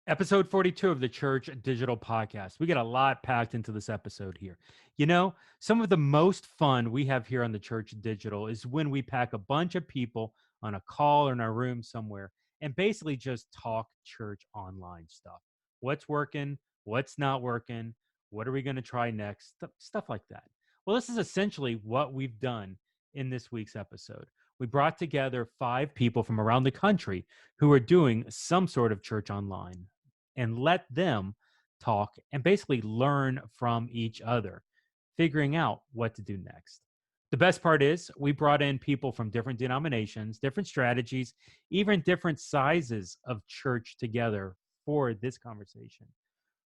Episode 42 of the Church Digital Podcast. We get a lot packed into this episode here. You know, some of the most fun we have here on the Church Digital is when we pack a bunch of people on a call or in our room somewhere and basically just talk church online stuff. What's working? What's not working? What are we going to try next? Stuff like that. Well, this is essentially what we've done in this week's episode. We brought together 5 people from around the country who are doing some sort of church online and let them talk and basically learn from each other, figuring out what to do next. The best part is we brought in people from different denominations, different strategies, even different sizes of church together for this conversation.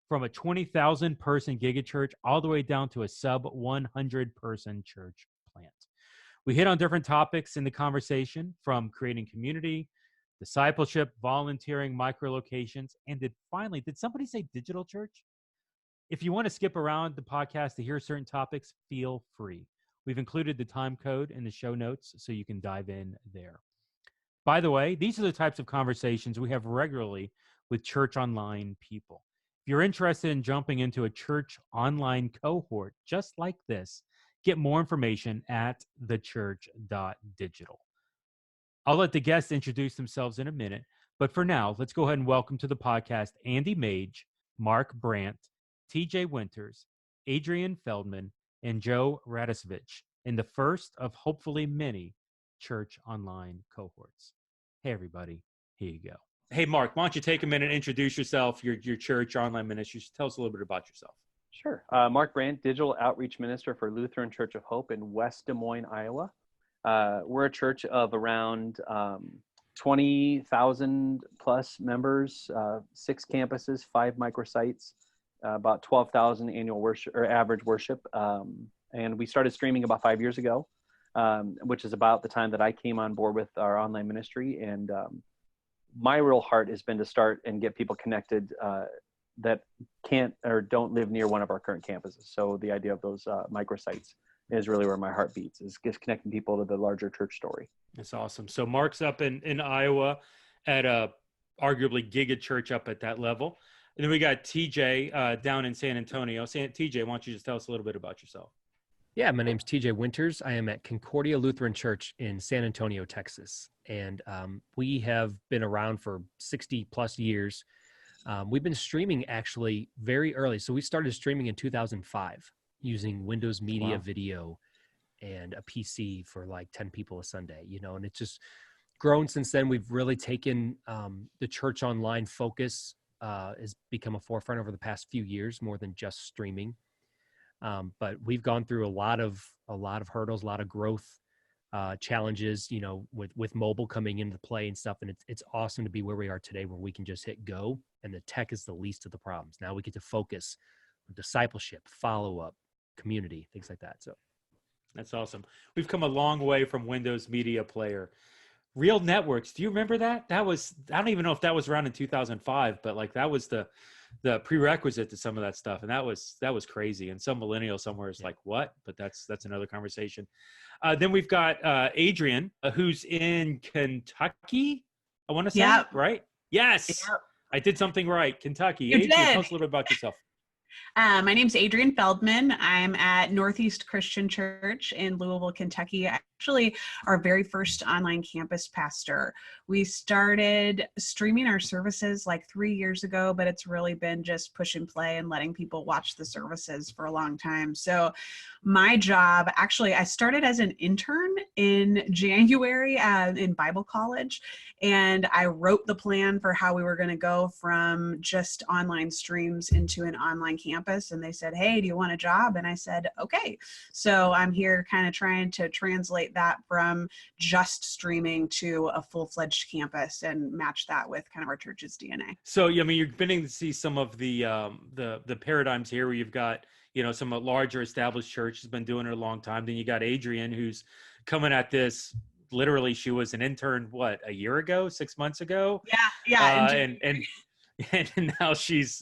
From a 20,000 person gigachurch all the way down to a sub 100 person church plant. We hit on different topics in the conversation, from creating community, discipleship, volunteering, micro locations, and did somebody say digital church? If you want to skip around the podcast to hear certain topics, feel free. We've included the time code in the show notes so you can dive in there. By the way, these are the types of conversations we have regularly with church online people. If you're interested in jumping into a church online cohort just like this, get more information at thechurch.digital. I'll let the guests introduce themselves in a minute, but for now, let's go ahead and welcome to the podcast Andy Mage, Mark Brandt, TJ Winters, Adrian Feldman, and Joe Radisevich in the first of hopefully many church online cohorts. Hey, everybody, here you go. Hey, Mark, why don't you take a minute and introduce yourself, your church, your online ministry. Tell us a little bit about yourself. Sure. Mark Brandt, Digital Outreach Minister for Lutheran Church of Hope in West Des Moines, Iowa. We're a church of around 20,000 plus members, 6 campuses, 5 microsites, about 12,000 annual worship or average worship. And we started streaming about 5 years ago, which is about the time that I came on board with our online ministry. And my real heart has been to start and get people connected that can't or don't live near one of our current campuses. So the idea of those microsites is really where my heart beats, is just connecting people to the larger church story. That's awesome. So Mark's up in Iowa at a arguably gigachurch up at that level. And then we got TJ down in San Antonio. TJ, why don't you just tell us a little bit about yourself? Yeah, my name's TJ Winters. I am at Concordia Lutheran Church in San Antonio, Texas. And we have been around for 60 plus years. We've been streaming actually very early. So we started streaming in 2005 using Windows Media Video and a PC for like 10 people a Sunday, and it's just grown since then. We've really taken the church online focus has become a forefront over the past few years, more than just streaming. But we've gone through a lot of hurdles, a lot of growth challenges, with mobile coming into play and stuff. And it's awesome to be where we are today, where we can just hit go and the tech is the least of the problems. Now we get to focus on discipleship, follow-up, community, things like that. So that's awesome. We've come a long way from Windows Media Player. Real Networks, do you remember that? I don't even know if that was around in 2005, but like that was the prerequisite to some of that stuff. And that was crazy. And some millennial somewhere is like, what? But that's another conversation. Then we've got Adrian, who's in Kentucky, I want to say, right? Yes. Yep. I did something right. Kentucky. Adrian, tell us a little bit about yourself. My name's Adrian Feldman. I'm at Northeast Christian Church in Louisville, Kentucky. Actually, our very first online campus pastor. We started streaming our services like 3 years ago, but it's really been just push and play and letting people watch the services for a long time. So my job, actually, I started as an intern in January in Bible college, and I wrote the plan for how we were going to go from just online streams into an online campus. And they said, hey, do you want a job? And I said, okay. So I'm here kind of trying to translate that from just streaming to a full-fledged campus and match that with kind of our church's DNA. So, I mean, you're beginning to see some of the paradigms here where you've got, some larger established church has been doing it a long time. Then you got Adrian, who's coming at this. Literally, she was an intern, a year ago, 6 months ago? Yeah. And now she's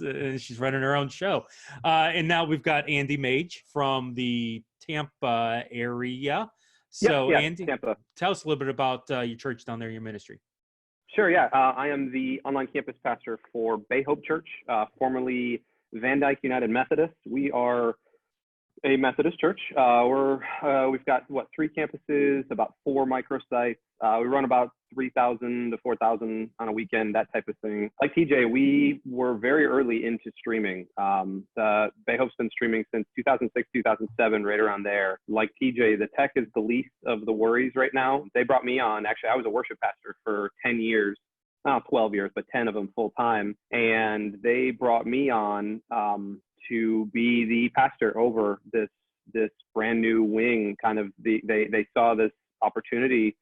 running her own show. And now we've got Andy Mage from the Tampa area. So Andy, Tampa. Tell us a little bit about your church down there, your ministry. Sure, yeah. I am the online campus pastor for Bay Hope Church, formerly Van Dyke United Methodist. We are a Methodist church. We've got, 3 campuses, about 4 microsites. We run about 3,000 to 4,000 on a weekend, that type of thing. Like TJ, we were very early into streaming. Bay Hope's been streaming since 2006, 2007, right around there. Like TJ, the tech is the least of the worries right now. They brought me on. Actually, I was a worship pastor for 10 years. Not 12 years, but 10 of them full time. And they brought me on to be the pastor over this brand new wing. Kind of they saw this opportunity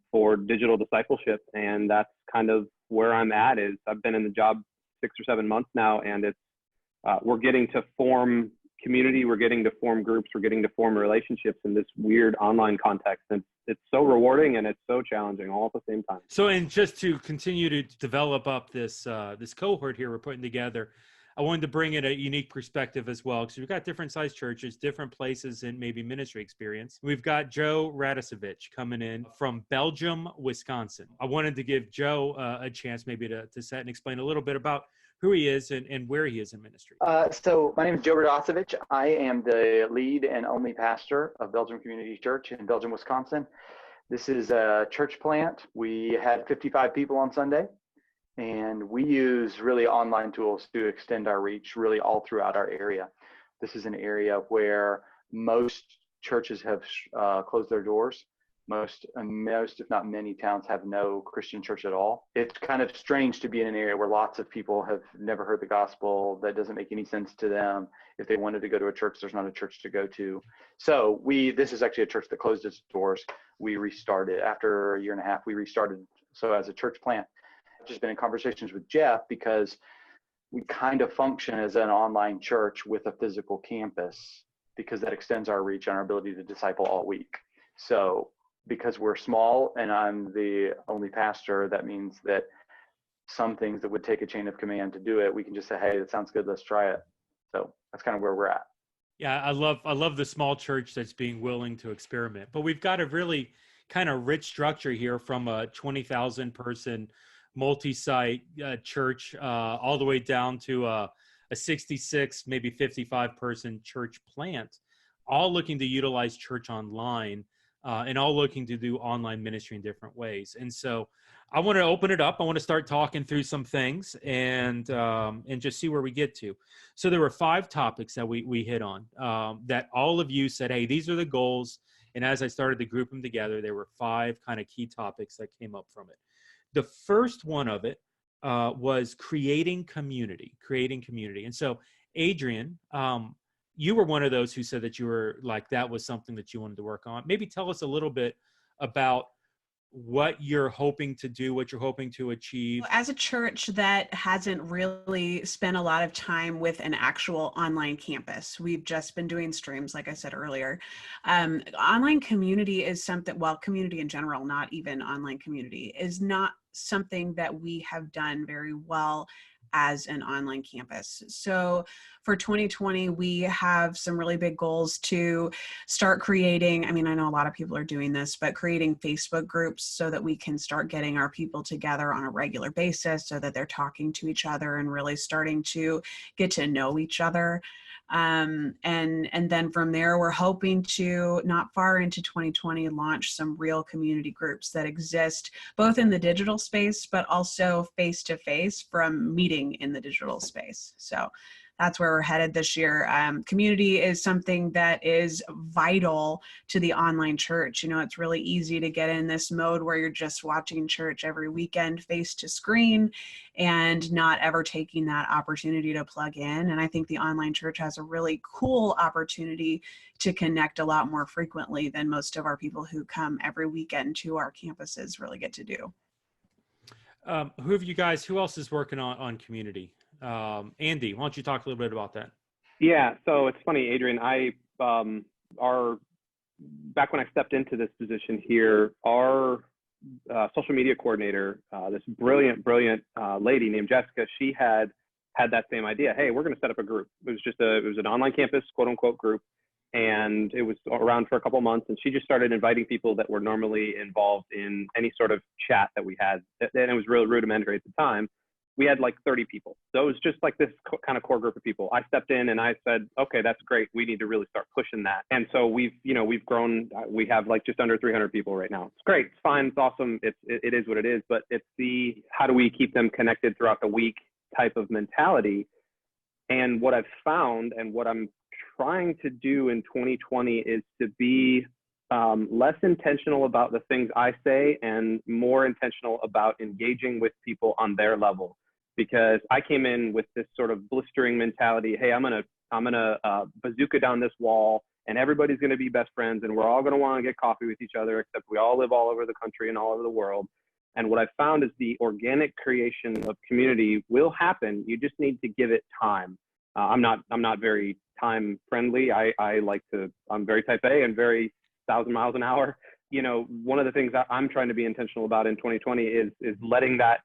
for digital discipleship, and that's kind of where I'm at. Is I've been in the job 6 or 7 months now, and it's we're getting to form community, we're getting to form groups, we're getting to form relationships in this weird online context, and it's so rewarding and it's so challenging all at the same time. So, and just to continue to develop up this this cohort here we're putting together, I wanted to bring in a unique perspective as well, because we've got different size churches, different places in maybe ministry experience. We've got Joe Radisevich coming in from Belgium, Wisconsin. I wanted to give Joe a chance maybe to set and explain a little bit about who he is and where he is in ministry. So my name is Joe Radisevich. I am the lead and only pastor of Belgium Community Church in Belgium, Wisconsin. This is a church plant. We had 55 people on Sunday. And we use really online tools to extend our reach really all throughout our area. This is an area where most churches have closed their doors. Most, if not many, towns have no Christian church at all. It's kind of strange to be in an area where lots of people have never heard the gospel. That doesn't make any sense to them. If they wanted to go to a church, there's not a church to go to. So this is actually a church that closed its doors. We restarted after a year and a half. We restarted. So as a church plant, just been in conversations with Jeff because we kind of function as an online church with a physical campus, because that extends our reach and our ability to disciple all week. So because we're small and I'm the only pastor, that means that some things that would take a chain of command to do it, we can just say, hey, that sounds good, let's try it. So that's kind of where we're at. Yeah, I love the small church that's being willing to experiment. But we've got a really kind of rich structure here, from a 20,000 person multi-site church all the way down to a 66, maybe 55 person church plant, all looking to utilize church online and all looking to do online ministry in different ways. And so I want to open it up. I want to start talking through some things and just see where we get to. So there were 5 topics that we hit on that all of you said, hey, these are the goals. And as I started to group them together, there were 5 kind of key topics that came up from it. The first one of it was creating community. And so, Adrian, you were one of those who said that you were like, that was something that you wanted to work on. Maybe tell us a little bit about what you're hoping to do, what you're hoping to achieve. As a church that hasn't really spent a lot of time with an actual online campus, we've just been doing streams, like I said earlier. Online community is something, well, community in general, not even online community, is not something that we have done very well as an online campus. So for 2020, we have some really big goals to start creating. I mean, I know a lot of people are doing this, but creating Facebook groups so that we can start getting our people together on a regular basis so that they're talking to each other and really starting to get to know each other. And then from there, we're hoping to, not far into 2020, launch some real community groups that exist both in the digital space, but also face-to-face from meeting in the digital space. So that's where we're headed this year. Community is something that is vital to the online church. You know, it's really easy to get in this mode where you're just watching church every weekend face to screen and not ever taking that opportunity to plug in. And I think the online church has a really cool opportunity to connect a lot more frequently than most of our people who come every weekend to our campuses really get to do. Who else is working on community? Andy, why don't you talk a little bit about that? Yeah, so it's funny, Adrian, back when I stepped into this position here, our social media coordinator, this brilliant lady named Jessica, she had that same idea. Hey, we're going to set up a group. It was an online campus, quote unquote, group. and it was around for a couple months, and she just started inviting people that were normally involved in any sort of chat that we had, and it was really rudimentary at the time. We had like 30 people. So it was just like this kind of core group of people. I stepped in and I said, okay, that's great. We need to really start pushing that. And so we've grown. We have like just under 300 people right now. It's great. It's fine. It's awesome. It is what it is, but it's the, how do we keep them connected throughout the week type of mentality. And what I've found and what I'm trying to do in 2020 is to be less intentional about the things I say and more intentional about engaging with people on their level. Because I came in with this sort of blistering mentality. Hey, I'm gonna bazooka down this wall, and everybody's gonna be best friends, and we're all gonna want to get coffee with each other, except we all live all over the country and all over the world. And what I found is the organic creation of community will happen. You just need to give it time. I'm not very time friendly. I'm very type A and very 1,000 miles an hour. You know, one of the things that I'm trying to be intentional about in 2020 is letting that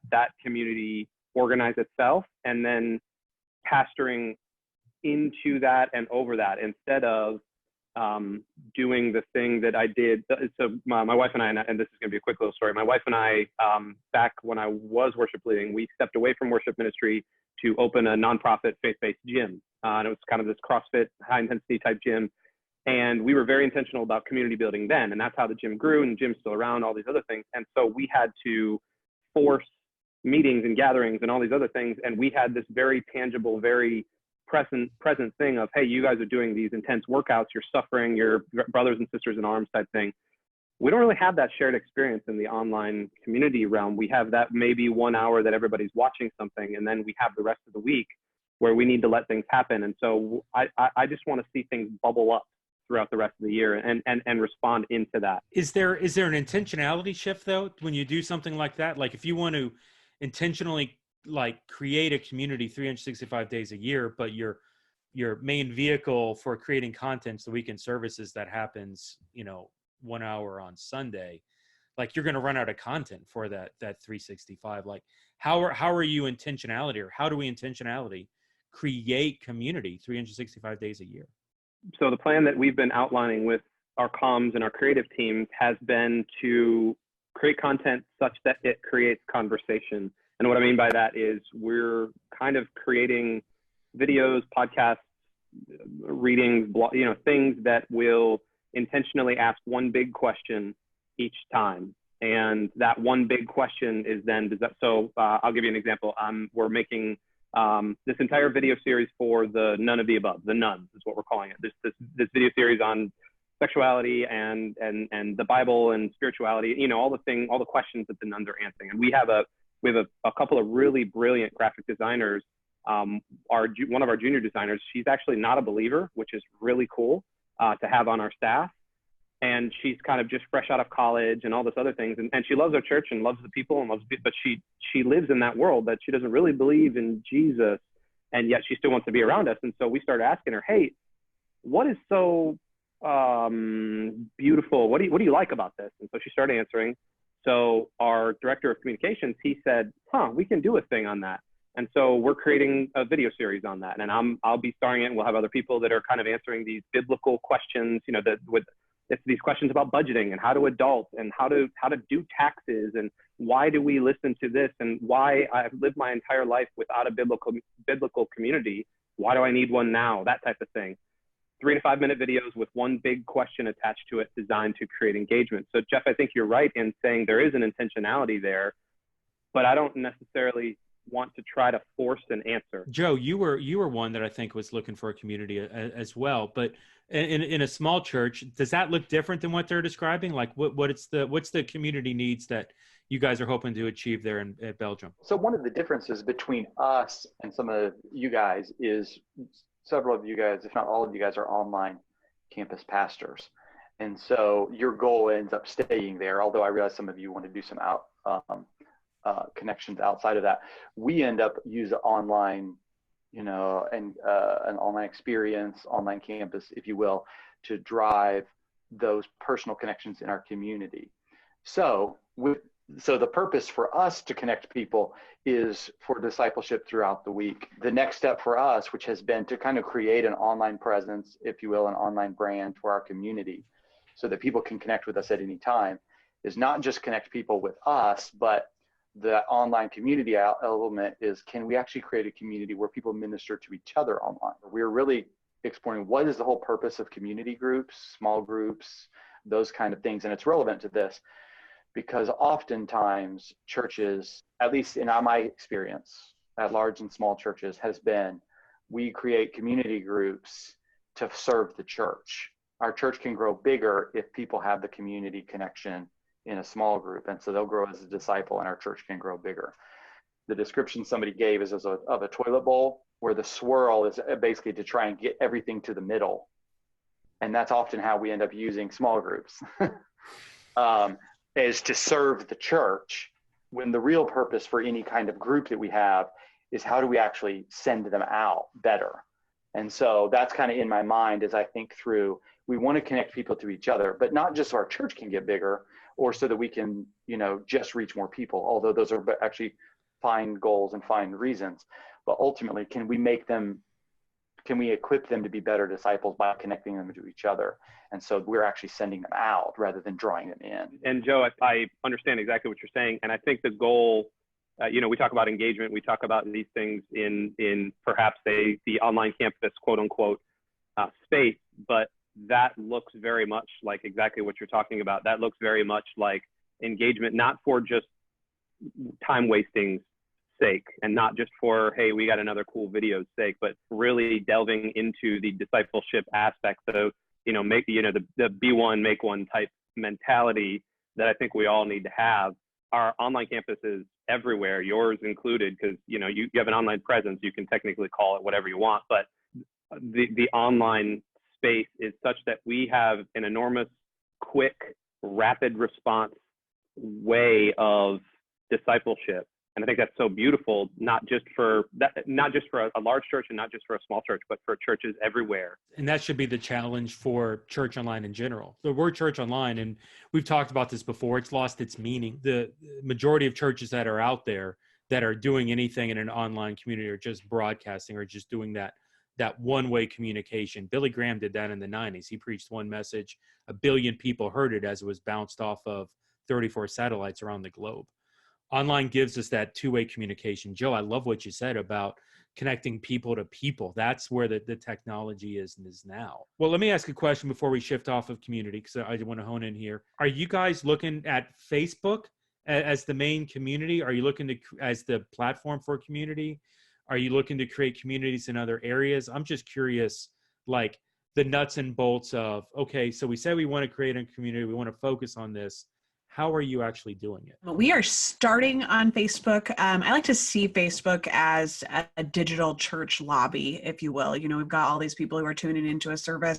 community organize itself, and then pastoring into that and over that, instead of doing the thing that I did. So my wife and I, and this is going to be a quick little story. My wife and I, back when I was worship leading, we stepped away from worship ministry to open a nonprofit faith-based gym. And it was kind of this CrossFit high intensity type gym. And we were very intentional about community building then. And that's how the gym grew, and the gym's still around, all these other things. And so we had to force meetings and gatherings and all these other things. And we had this very tangible, very present thing of, hey, you guys are doing these intense workouts, you're suffering, you're brothers and sisters in arms type thing. We don't really have that shared experience in the online community realm. We have that maybe 1 hour that everybody's watching something, and then we have the rest of the week where we need to let things happen. And so I just want to see things bubble up throughout the rest of the year and respond into that. Is there an intentionality shift though when you do something like that? Like if you want to intentionally like create a community 365 days a year, but your main vehicle for creating content is the weekend services that happens, 1 hour on Sunday, like you're going to run out of content for that 365. Like how are you intentionality, or how do we intentionality create community 365 days a year? So the plan that we've been outlining with our comms and our creative teams has been to create content such that it creates conversation. And what I mean by that is we're kind of creating videos, podcasts, readings, things that will intentionally ask one big question each time. And that one big question is then, I'll give you an example. We're making this entire video series for the None of the Above. The Nuns is what we're calling it. This video series on sexuality and the Bible and spirituality, all the questions that the nuns are answering. And we have a couple of really brilliant graphic designers. One of our junior designers, she's actually not a believer, which is really cool to have on our staff. And she's kind of just fresh out of college and all this other things. And she loves our church and loves the people but she lives in that world that she doesn't really believe in Jesus, and yet she still wants to be around us. And so we started asking her, hey, what is so beautiful? What do you like about this? And so she started answering. So our director of communications, he said, we can do a thing on that. And so we're creating a video series on that. And I'll be starring it, and we'll have other people that are kind of answering these biblical questions, it's these questions about budgeting and how to adult and how to do taxes, and why do we listen to this, and why I've lived my entire life without a biblical community. Why do I need one now? That type of thing. 3 to 5 minute videos with one big question attached to it, designed to create engagement. So Jeff, I think you're right in saying there is an intentionality there, but I don't necessarily want to try to force an answer. Joe, you were one that I think was looking for a community as well, but in a small church, does that look different than what they're describing? Like what's the community needs that you guys are hoping to achieve there at Belgium? So one of the differences between us and some of you guys is several of you guys, if not all of you guys, are online campus pastors. And so your goal ends up staying there, although I realize some of you want to do some connections outside of that. We end up using online, and an online experience, online campus, if you will, to drive those personal connections in our community. So with So the purpose for us to connect people is for discipleship throughout the week. The next step for us, which has been to kind of create an online presence, if you will, an online brand for our community so that people can connect with us at any time, is not just connect people with us, but the online community element is, can we actually create a community where people minister to each other online? We're really exploring what is the whole purpose of community groups, small groups, those kind of things. And it's relevant to this because oftentimes churches, at least in my experience at large and small churches, has been, we create community groups to serve the church. Our church can grow bigger if people have the community connection in a small group. And so they'll grow as a disciple and our church can grow bigger. The description somebody gave is of a toilet bowl where the swirl is basically to try and get everything to the middle. And that's often how we end up using small groups. Is to serve the church, when the real purpose for any kind of group that we have is how do we actually send them out better. And so that's kind of in my mind as I think through, we want to connect people to each other, but not just so our church can get bigger or so that we can, just reach more people, although those are actually fine goals and fine reasons. But ultimately, can we equip them to be better disciples by connecting them to each other? And so we're actually sending them out rather than drawing them in. And Joe, I understand exactly what you're saying. And I think the goal, we talk about engagement, we talk about these things in perhaps the online campus, quote unquote, space, but that looks very much like exactly what you're talking about. That looks very much like engagement, not for just time wasting sake and not just for, hey, we got another cool video's sake, but really delving into the discipleship aspect. So, make the be one, make one type mentality that I think we all need to have. Our online campuses everywhere, yours included, because you have an online presence, you can technically call it whatever you want, but the online space is such that we have an enormous, quick, rapid response way of discipleship. And I think that's so beautiful, not just for a large church and not just for a small church, but for churches everywhere. And that should be the challenge for church online in general. The word church online, and we've talked about this before, it's lost its meaning. The majority of churches that are out there that are doing anything in an online community are just broadcasting or just doing that one-way communication. Billy Graham did that in the 90s. He preached one message. 1 billion people heard it as it was bounced off of 34 satellites around the globe. Online gives us that two-way communication. Joe, I love what you said about connecting people to people. That's where the technology is now. Well, let me ask a question before we shift off of community, because I want to hone in here. Are you guys looking at Facebook as the main community? Are you looking to as the platform for community? Are you looking to create communities in other areas? I'm just curious, like the nuts and bolts of, okay, so we said we want to create a community. We want to focus on this. How are you actually doing it? We are starting on Facebook. I like to see Facebook as a digital church lobby, if you will. We've got all these people who are tuning into a service.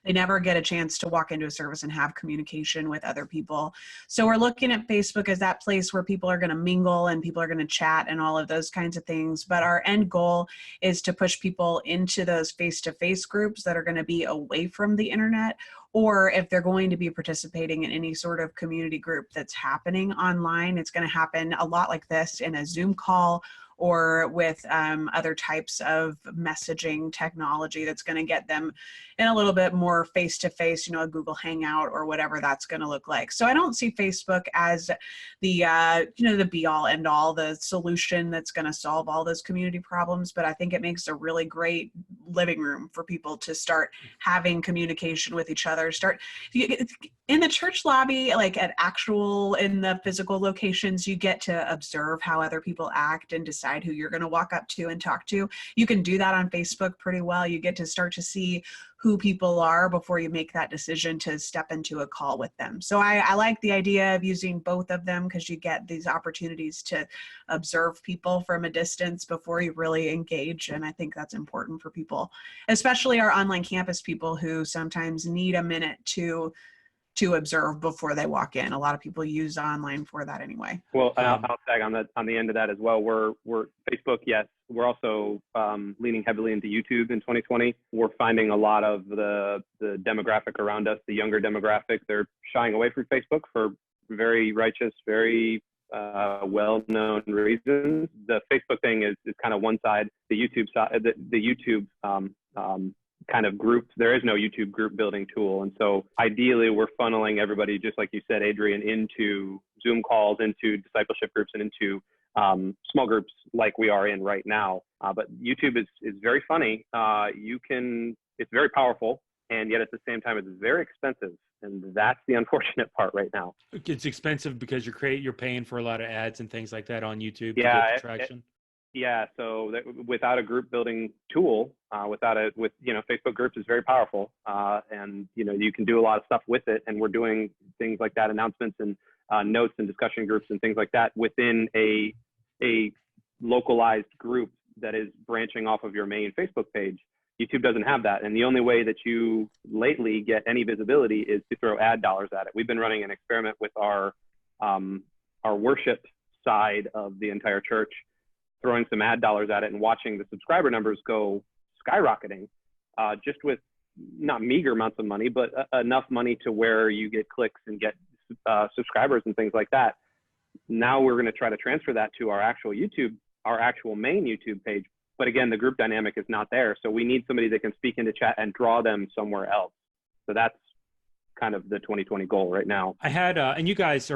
They never get a chance to walk into a service and have communication with other people. So we're looking at Facebook as that place where people are going to mingle and people are going to chat and all of those kinds of things. But our end goal is to push people into those face-to-face groups that are going to be away from the internet, or if they're going to be participating in any sort of community group that's happening online, it's going to happen a lot like this in a Zoom call or with other types of messaging technology that's going to get them in a little bit more face-to-face, a Google Hangout or whatever that's going to look like. So I don't see Facebook as the, the be-all, end-all, the solution that's going to solve all those community problems, but I think it makes a really great living room for people to start having communication with each other. In the church lobby, like in the physical locations, you get to observe how other people act and decide who you're going to walk up to and talk to. You can do that on Facebook pretty well. You get to start to see who people are before you make that decision to step into a call with them. So I like the idea of using both of them because you get these opportunities to observe people from a distance before you really engage. And I think that's important for people, especially our online campus people who sometimes need a minute to observe before they walk in. A lot of people use online for that anyway. Well, I'll tag on the end of that as well. We're Facebook, yes. We're also leaning heavily into YouTube in 2020. We're finding a lot of the demographic around us, the younger demographic, they're shying away from Facebook for very righteous, very well-known reasons. The Facebook thing is kind of one side. The YouTube side, the YouTube kind of group, there is no YouTube group building tool. And so ideally we're funneling everybody, just like you said, Adrian, into Zoom calls, into discipleship groups, and into small groups like we are in right now. But YouTube is very funny. It's very powerful, and yet at the same time, it's very expensive. And that's the unfortunate part right now. It's expensive because you're paying for a lot of ads and things like that on YouTube to Yeah, get the traction. So without a group building tool, Facebook groups is very powerful, and you can do a lot of stuff with it. And we're doing things like that, announcements and notes and discussion groups and things like that within a localized group that is branching off of your main Facebook page. YouTube doesn't have that, and the only way that you lately get any visibility is to throw ad dollars at it. We've been running an experiment with our worship side of the entire church, throwing some ad dollars at it and watching the subscriber numbers go skyrocketing, just with not meager amounts of money, but enough money to where you get clicks and get subscribers and things like that. Now we're going to try to transfer that to our actual main YouTube page. But again, the group dynamic is not there. So we need somebody that can speak into chat and draw them somewhere else. So that's kind of the 2020 goal right now. I had, and you guys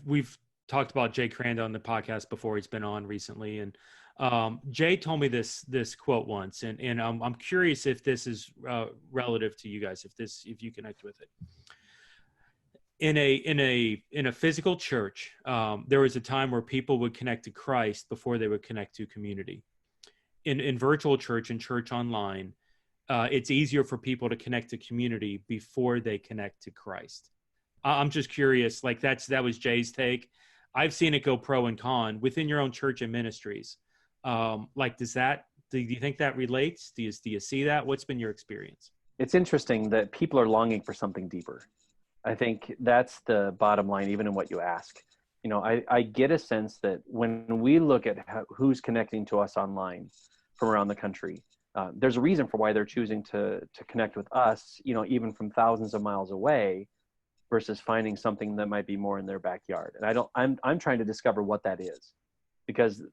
we've talked about Jay Cranda on the podcast before. He's been on recently. And Jay told me this quote once, and I'm curious if this is relative to you guys, if you connect with it. In a physical church, there was a time where people would connect to Christ before they would connect to community. In virtual church and church online, it's easier for people to connect to community before they connect to Christ. I'm just curious, like that was Jay's take. I've seen it go pro and con within your own church and ministries. Do you think that relates? Do you see that? What's been your experience? It's interesting that people are longing for something deeper. I think that's the bottom line, even in what you ask. I get a sense that when we look at who's connecting to us online from around the country, there's a reason for why they're choosing to connect with us, even from thousands of miles away, versus finding something that might be more in their backyard. And I'm trying to discover what that is, because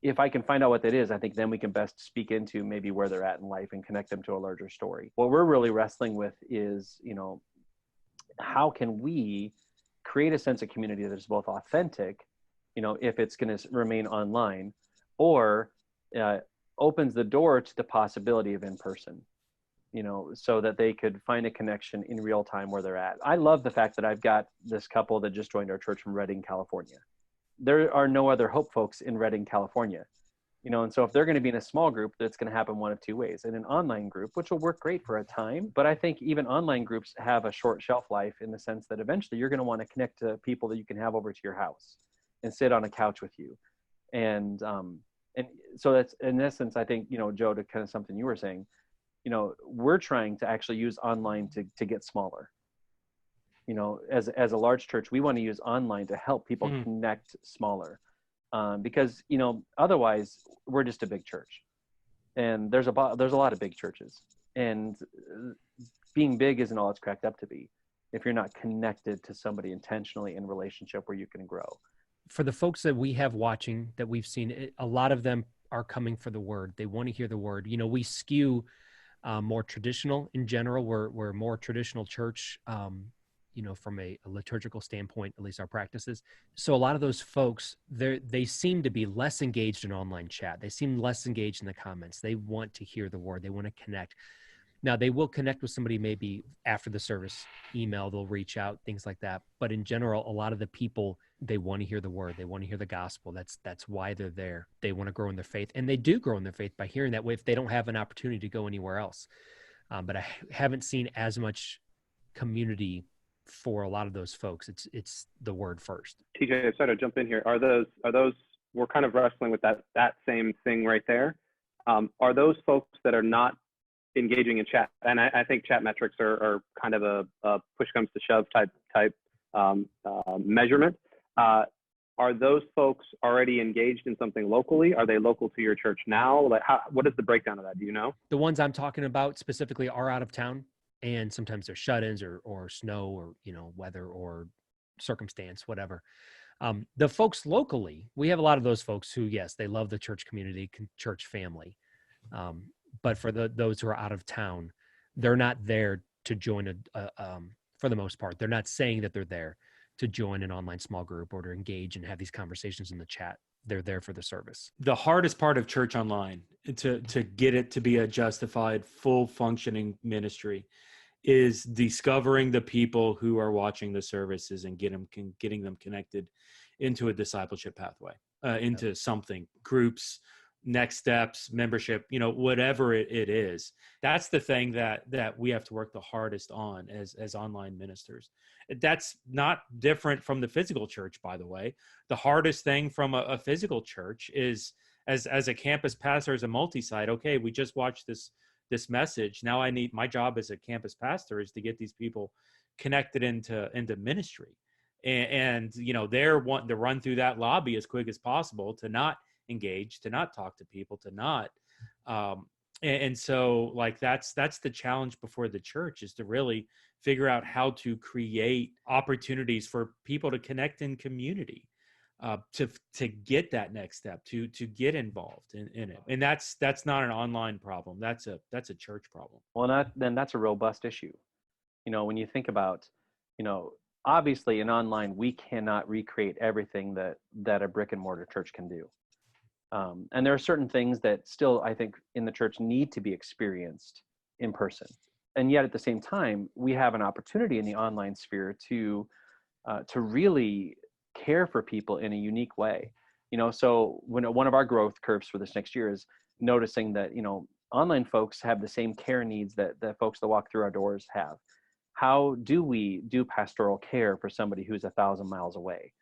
if I can find out what that is, I think then we can best speak into maybe where they're at in life and connect them to a larger story. What we're really wrestling with is, how can we create a sense of community that is both authentic, if it's going to remain online, or opens the door to the possibility of in-person, so that they could find a connection in real time where they're at. I love the fact that I've got this couple that just joined our church from Redding, California. There are no other Hope folks in Redding, California, and so if they're going to be in a small group, that's going to happen one of two ways. In an online group, which will work great for a time, but I think even online groups have a short shelf life in the sense that eventually you're going to want to connect to people that you can have over to your house and sit on a couch with you. And so that's, in essence, I think, Joe, to kind of something you were saying, we're trying to actually use online to get smaller. As a large church, we want to use online to help people connect smaller. Because, otherwise we're just a big church, and there's a lot of big churches, and being big isn't all it's cracked up to be if you're not connected to somebody intentionally in relationship where you can grow. For the folks that we have watching, that we've seen, a lot of them are coming for the word. They want to hear the word. We skew more traditional in general. We're a more traditional church, from a liturgical standpoint, at least our practices. So a lot of those folks, they seem to be less engaged in online chat. They seem less engaged in the comments. They want to hear the word. They want to connect. Now, they will connect with somebody maybe after the service, email, they'll reach out, things like that. But in general, a lot of the people, they want to hear the word. They want to hear the gospel. That's why they're there. They want to grow in their faith. And they do grow in their faith by hearing that way if they don't have an opportunity to go anywhere else. But I haven't seen as much community for a lot of those folks. It's the word first. TJ, sorry to jump in here. Are those, we're kind of wrestling with that same thing right there. Are those folks that are not engaging in chat? And I think chat metrics are kind of a push comes to shove type measurement. Are those folks already engaged in something locally? Are they local to your church now? Like, what is the breakdown of that? Do you know? The ones I'm talking about specifically are out of town, and sometimes they're shut-ins or snow or weather or circumstance, whatever. The folks locally, we have a lot of those folks who, yes, they love the church community, church family. But for those who are out of town, they're not there to join for the most part. They're not saying that they're there to join an online small group or to engage and have these conversations in the chat. They're there for the service. The hardest part of church online, to get it to be a justified, full functioning ministry, is discovering the people who are watching the services and getting them connected into a discipleship pathway, into something, groups, next steps, membership, whatever it is. That's the thing that we have to work the hardest on as online ministers. That's not different from the physical church, by the way. The hardest thing from a physical church is, as a campus pastor, as a multi-site, okay, we just watched this message. Now my job as a campus pastor is to get these people connected into ministry. And they're wanting to run through that lobby as quick as possible, to not engage, to not talk to people, to not and so like that's the challenge before the church, is to really figure out how to create opportunities for people to connect in community, to get that next step, to get involved in it. And that's not an online problem. That's a church problem. Well, then that's a robust issue. When you think about, obviously in online, we cannot recreate everything that a brick and mortar church can do. And there are certain things that still, I think, in the church need to be experienced in person. And yet at the same time, we have an opportunity in the online sphere to really care for people in a unique way. So one of our growth curves for this next year is noticing that, online folks have the same care needs that the folks that walk through our doors have. How do we do pastoral care for somebody who's 1,000 miles away?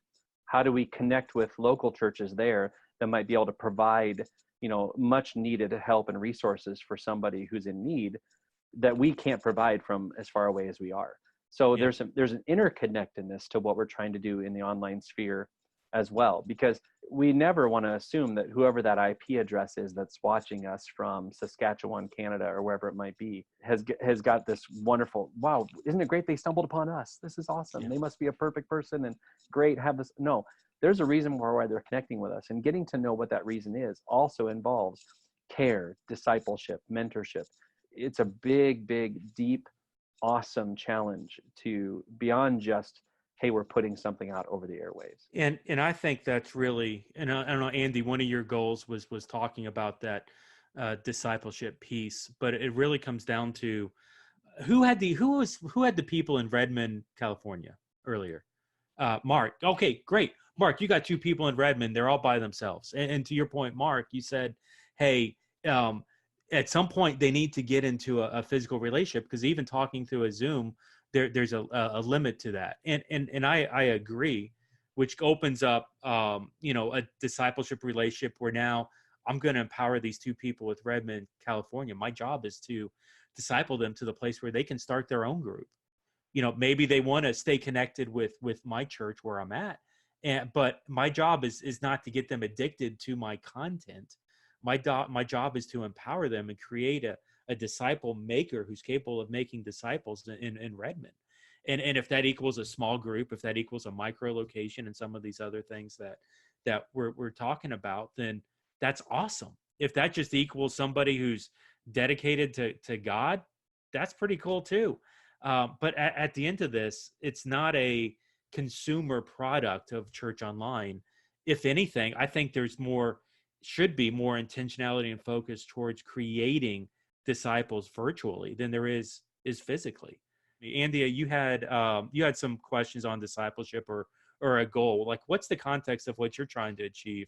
How do we connect with local churches there that might be able to provide, much needed help and resources for somebody who's in need that we can't provide from as far away as we are? So yeah, there's an interconnectedness to what we're trying to do in the online sphere as well, because we never want to assume that whoever that IP address is that's watching us from Saskatchewan, Canada, or wherever it might be, has got this wonderful, wow, isn't it great they stumbled upon us? This is awesome. Yeah. They must be a perfect person and great, have this. No, there's a reason why they're connecting with us, and getting to know what that reason is also involves care, discipleship, mentorship. It's a big, big, deep, awesome challenge to beyond just, hey, we're putting something out over the airwaves. And I think that's really, and I don't know, Andy, one of your goals was talking about that discipleship piece, but it really comes down to who had the people in Redmond, California earlier? Mark. Okay, great. Mark, you got two people in Redmond. They're all by themselves. And to your point, Mark, you said, hey, at some point they need to get into a physical relationship, because even talking through a Zoom, there's a limit to that. And I agree, which opens up, a discipleship relationship where now I'm going to empower these two people with Redmond, California. My job is to disciple them to the place where they can start their own group. Maybe they want to stay connected with my church where I'm at. But my job is not to get them addicted to my content. My job is to empower them and create a disciple maker who's capable of making disciples in Redmond. And if that equals a small group, if that equals a micro location and some of these other things that we're talking about, then that's awesome. If that just equals somebody who's dedicated to God, that's pretty cool too. But at the end of this, it's not a consumer product of church online. If anything, I think should be more intentionality and focus towards creating disciples virtually than there is physically. Andy, you had some questions on discipleship or a goal. Like, what's the context of what you're trying to achieve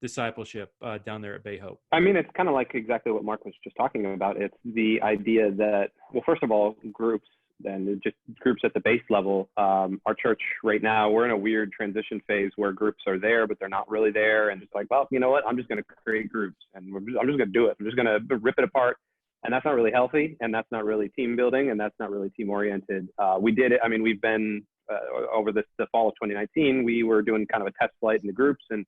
discipleship down there at Bay Hope? I mean, it's kind of like exactly what Mark was just talking about. It's the idea that, well, first of all, groups, then just groups at the base level. Our church right now, we're in a weird transition phase where groups are there, but they're not really there. And it's like, well, you know what? I'm just going to create groups, and I'm just going to do it. I'm just going to rip it apart. And that's not really healthy. And that's not really team building. And that's not really team oriented. We did it. I mean, we've been over the fall of 2019, we were doing kind of a test flight in the groups, and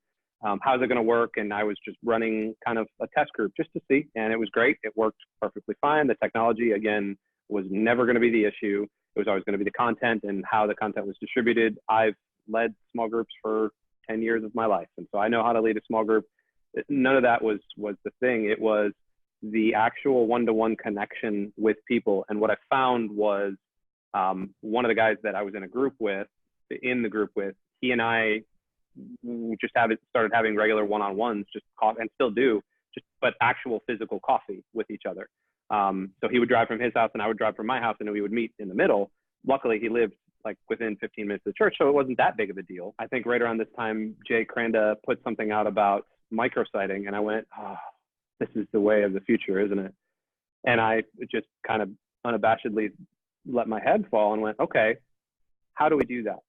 how's it going to work? And I was just running kind of a test group just to see. And it was great. It worked perfectly fine. The technology, again, was never going to be the issue. It was always going to be the content and how the content was distributed. I've led small groups for 10 years of my life. And so I know how to lead a small group. None of that was the thing. It was the actual one-to-one connection with people. And what I found was one of the guys that I was in the group with, he and I just started having regular one-on-ones, just coffee, and still do, but actual physical coffee with each other. So he would drive from his house and I would drive from my house, and we would meet in the middle. Luckily, he lived like within 15 minutes of the church, so it wasn't that big of a deal. I think right around this time, Jay Cranda put something out about micrositing, and I went, oh, this is the way of the future, isn't it? And I just kind of unabashedly let my head fall and went, okay, how do we do that?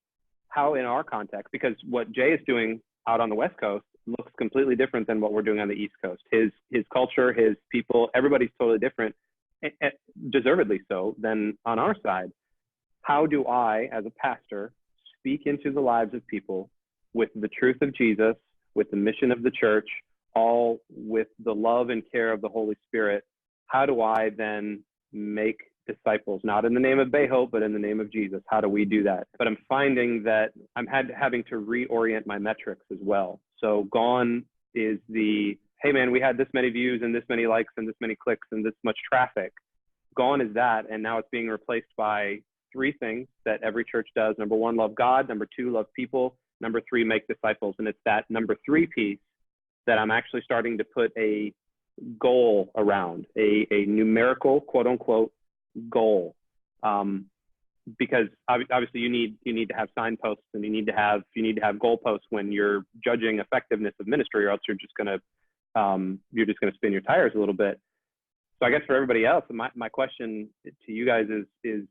How in our context? Because what Jay is doing out on the West Coast looks completely different than what we're doing on the East Coast. His culture, his people, everybody's totally different, deservedly so, than on our side. How do I, as a pastor, speak into the lives of people with the truth of Jesus, with the mission of the church, all with the love and care of the Holy Spirit? How do I then make disciples, not in the name of Bayhope, but in the name of Jesus? How do we do that? But I'm finding that I'm having to reorient my metrics as well. So gone is the, hey man, we had this many views and this many likes and this many clicks and this much traffic. Gone is that, and now it's being replaced by 3 things that every church does. Number 1, love God. Number 2, love people. Number 3, make disciples. And it's that number 3 piece that I'm actually starting to put a goal around, a numerical, quote unquote, goal. Because obviously you need to have signposts, and you need to have goalposts when you're judging effectiveness of ministry, or else you're just going to spin your tires a little bit. So I guess for everybody else, my question to you guys is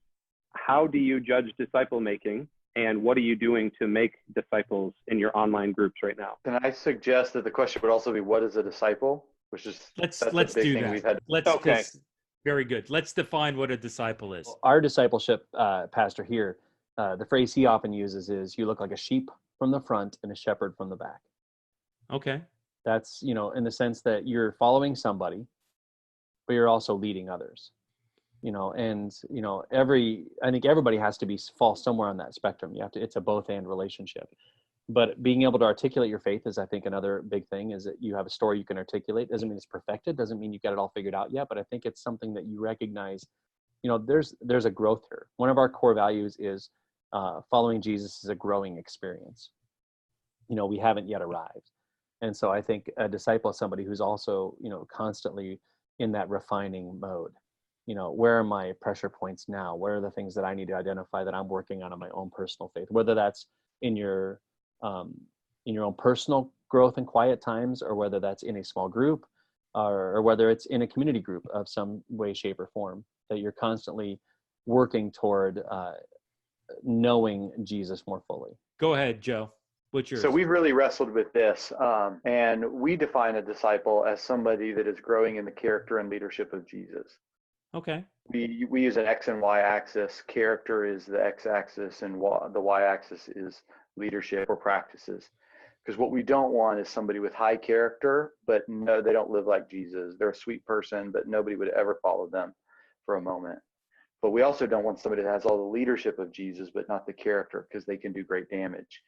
how do you judge disciple making, and what are you doing to make disciples in your online groups right now? Can I suggest that the question would also be, what is a disciple? Which is Let's do that. Very good. Let's define what a disciple is. Our discipleship pastor here, the phrase he often uses is, you look like a sheep from the front and a shepherd from the back. Okay. That's, in the sense that you're following somebody, but you're also leading others. I think everybody has to fall somewhere on that spectrum. It's a both and relationship. But being able to articulate your faith is, I think, another big thing, is that you have a story you can articulate. Doesn't mean it's perfected, doesn't mean you've got it all figured out yet, but I think it's something that you recognize, there's a growth here. One of our core values is following Jesus is a growing experience. We haven't yet arrived. And so I think a disciple is somebody who's also, constantly in that refining mode. Where are my pressure points now? Where are the things that I need to identify that I'm working on in my own personal faith, whether that's in your own personal growth and quiet times, or whether that's in a small group, or whether it's in a community group of some way, shape, or form, that you're constantly working toward knowing Jesus more fully. Go ahead, Joe. What's yours? So we've really wrestled with this, and we define a disciple as somebody that is growing in the character and leadership of Jesus. Okay. We use an X and Y axis. Character is the X axis, and the Y axis is leadership or practices. Because what we don't want is somebody with high character, but no, they don't live like Jesus. They're a sweet person, but nobody would ever follow them for a moment. But we also don't want somebody that has all the leadership of Jesus, but not the character, because they can do great damage.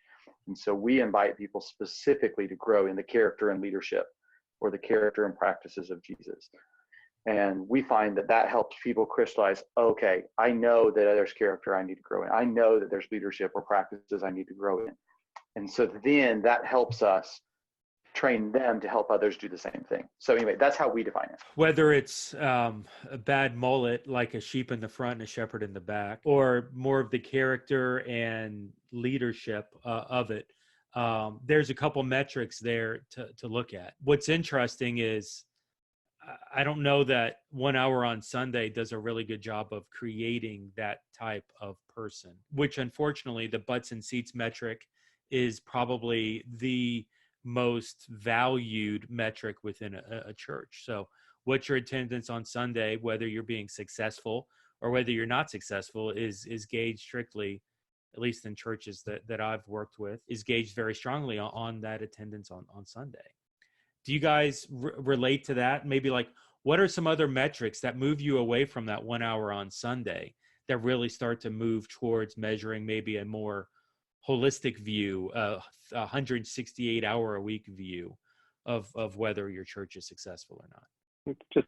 And so we invite people specifically to grow in the character and leadership, or the character and practices of Jesus. And we find that helps people crystallize, okay, I know that there's character I need to grow in. I know that there's leadership or practices I need to grow in. And so then that helps us train them to help others do the same thing. So anyway, that's how we define it. Whether it's a bad mullet, like a sheep in the front and a shepherd in the back, or more of the character and leadership of it, there's a couple metrics there to look at. What's interesting is, I don't know that 1 hour on Sunday does a really good job of creating that type of person, which unfortunately the butts and seats metric is probably the most valued metric within a church. So what's your attendance on Sunday, whether you're being successful or whether you're not successful, is gauged strictly, at least in churches that I've worked with, is gauged very strongly on that attendance on Sunday. Do you guys relate to that? Maybe like what are some other metrics that move you away from that 1 hour on Sunday that really start to move towards measuring maybe a more holistic view, a 168-hour-a-week view of whether your church is successful or not? It's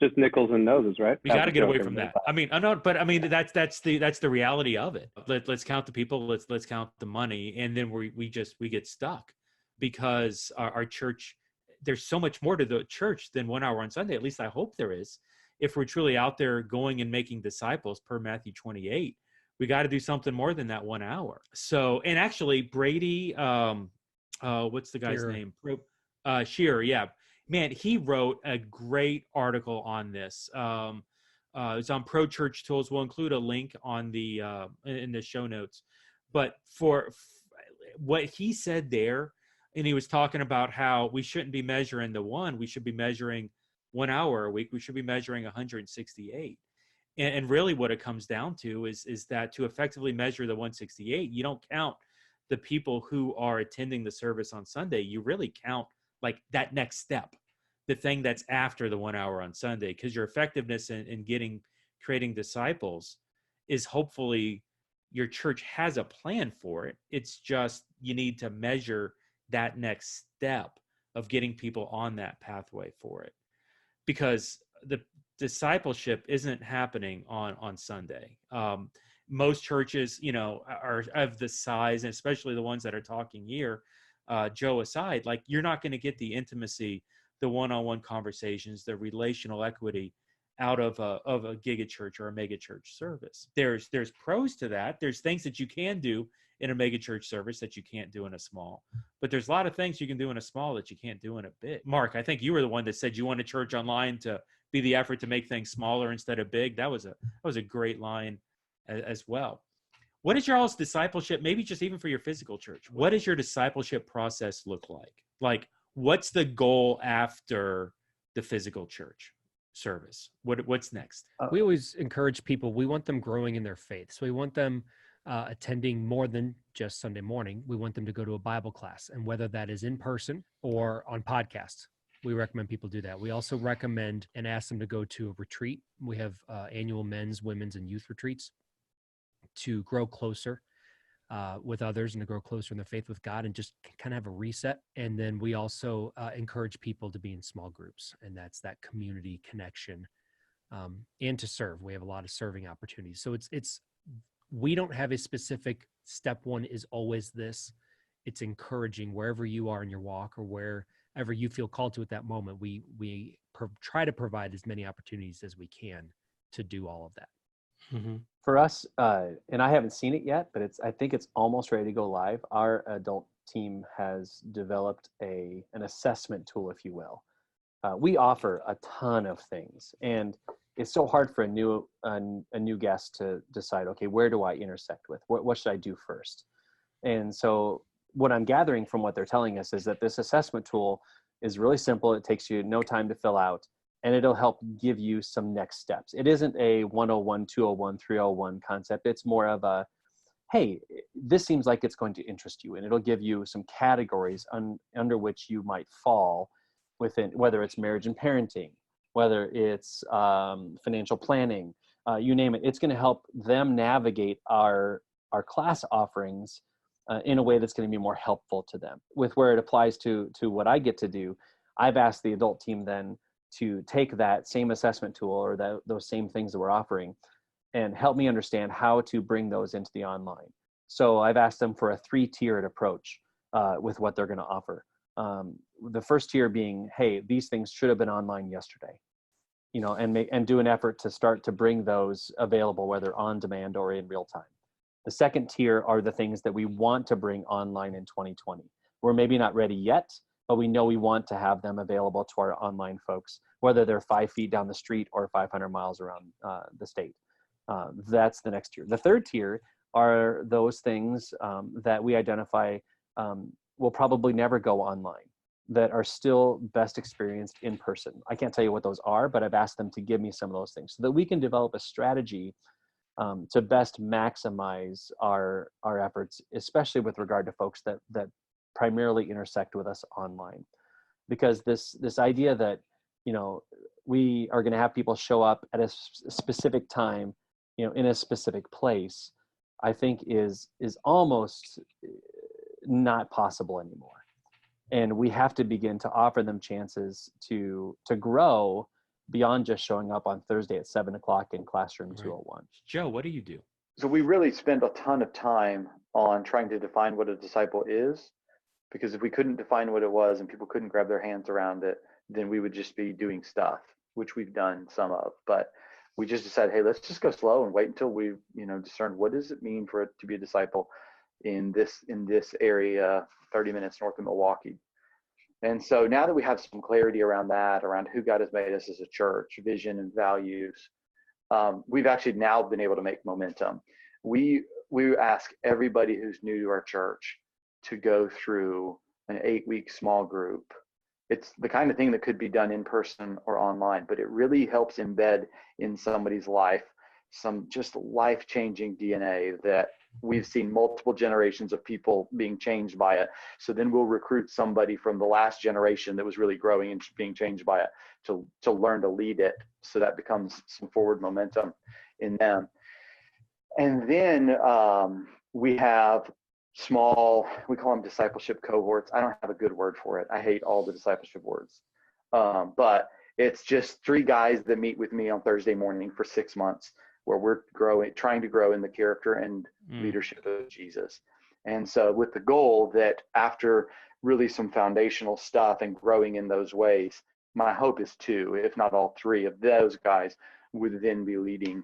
just nickels and noses, right? We got to get away from that. I mean, I know, but I mean that's the reality of it. Let's count the people. Let's count the money, and then we get stuck because our church. There's so much more to the church than 1 hour on Sunday. At least I hope there is. If we're truly out there going and making disciples per Matthew 28, we got to do something more than that 1 hour. So, and actually, Brady, what's the guy's name? Shearer, yeah. Man, he wrote a great article on this. It's on Pro Church Tools. We'll include a link on the in the show notes. But for what he said there, and he was talking about how we shouldn't be measuring we should be measuring 1 hour a week. We should be measuring 168. And really what it comes down to is that to effectively measure the 168, you don't count the people who are attending the service on Sunday. You really count like that next step, the thing that's after the 1 hour on Sunday, because your effectiveness in creating disciples is hopefully your church has a plan for it. It's just you need to measure that next step of getting people on that pathway for it, because the discipleship isn't happening on Sunday. Most churches, are of the size, and especially the ones that are talking here, Joe aside, like you're not going to get the intimacy, the one-on-one conversations, the relational equity out of a gigachurch or a megachurch service. There's pros to that. There's things that you can do in a megachurch service that you can't do in a small, but there's a lot of things you can do in a small that you can't do in a big. Mark, I think you were the one that said you wanted church online to be the effort to make things smaller instead of big. That was a great line as well. What is your all's discipleship, maybe just even for your physical church? What does your discipleship process look like? Like, what's the goal after the physical church service? What's next? We always encourage people. We want them growing in their faith. So we want them attending more than just Sunday morning. We want them to go to a Bible class, and whether that is in person or on podcasts, we recommend people do that. We also recommend and ask them to go to a retreat. We have annual men's, women's, and youth retreats to grow closer with others and to grow closer in their faith with God and just kind of have a reset. And then we also encourage people to be in small groups, and that's that community connection and to serve. We have a lot of serving opportunities. So we don't have a specific step one is always this. It's encouraging wherever you are in your walk or wherever you feel called to at that moment. We try to provide as many opportunities as we can to do all of that. Mm-hmm. For us, and I haven't seen it yet, but I think it's almost ready to go live. Our adult team has developed an assessment tool, if you will. We offer a ton of things, and it's so hard for a new guest to decide, okay, where do I intersect with? What should I do first? And so what I'm gathering from what they're telling us is that this assessment tool is really simple. It takes you no time to fill out, and it'll help give you some next steps. It isn't a 101, 201, 301 concept. It's more of a, hey, this seems like it's going to interest you, and it'll give you some categories under which you might fall within, whether it's marriage and parenting, whether it's financial planning, you name it. It's going to help them navigate our class offerings in a way that's going to be more helpful to them. With where it applies to what I get to do, I've asked the adult team then to take that same assessment tool or those same things that we're offering and help me understand how to bring those into the online. So I've asked them for a 3-tiered approach with what they're going to offer. The first tier being, hey, these things should have been online yesterday, and do an effort to start to bring those available, whether on demand or in real time. The second tier are the things that we want to bring online in 2020. We're maybe not ready yet, but we know we want to have them available to our online folks, whether they're 5 feet down the street or 500 miles around the state. That's the next tier. The third tier are those things that we identify will probably never go online, that are still best experienced in person. I can't tell you what those are, but I've asked them to give me some of those things so that we can develop a strategy to best maximize our efforts, especially with regard to folks that primarily intersect with us online. Because this idea that, we are going to have people show up at a specific time, in a specific place, I think is almost not possible anymore. And we have to begin to offer them chances to grow beyond just showing up on Thursday at 7:00 in classroom Right. 201. Joe, what do you do? So we really spend a ton of time on trying to define what a disciple is, because if we couldn't define what it was and people couldn't grab their hands around it, then we would just be doing stuff, which we've done some of. But we just decided, hey, let's just go slow and wait until we, discern what does it mean for it to be a disciple in this area, 30 minutes north of Milwaukee. And so now that we have some clarity around that, around who God has made us as a church, vision and values, we've actually now been able to make momentum. We ask everybody who's new to our church to go through an 8-week small group. It's the kind of thing that could be done in person or online, but it really helps embed in somebody's life some just life-changing DNA that we've seen multiple generations of people being changed by it. So then we'll recruit somebody from the last generation that was really growing and being changed by it to learn to lead it. So that becomes some forward momentum in them. And then we have small, we call them discipleship cohorts. I don't have a good word for it. I hate all the discipleship words. But it's just 3 guys that meet with me on Thursday morning for 6 months, where we're trying to grow in the character and leadership of Jesus. And so with the goal that after really some foundational stuff and growing in those ways, my hope is 2, if not all 3 of those guys would then be leading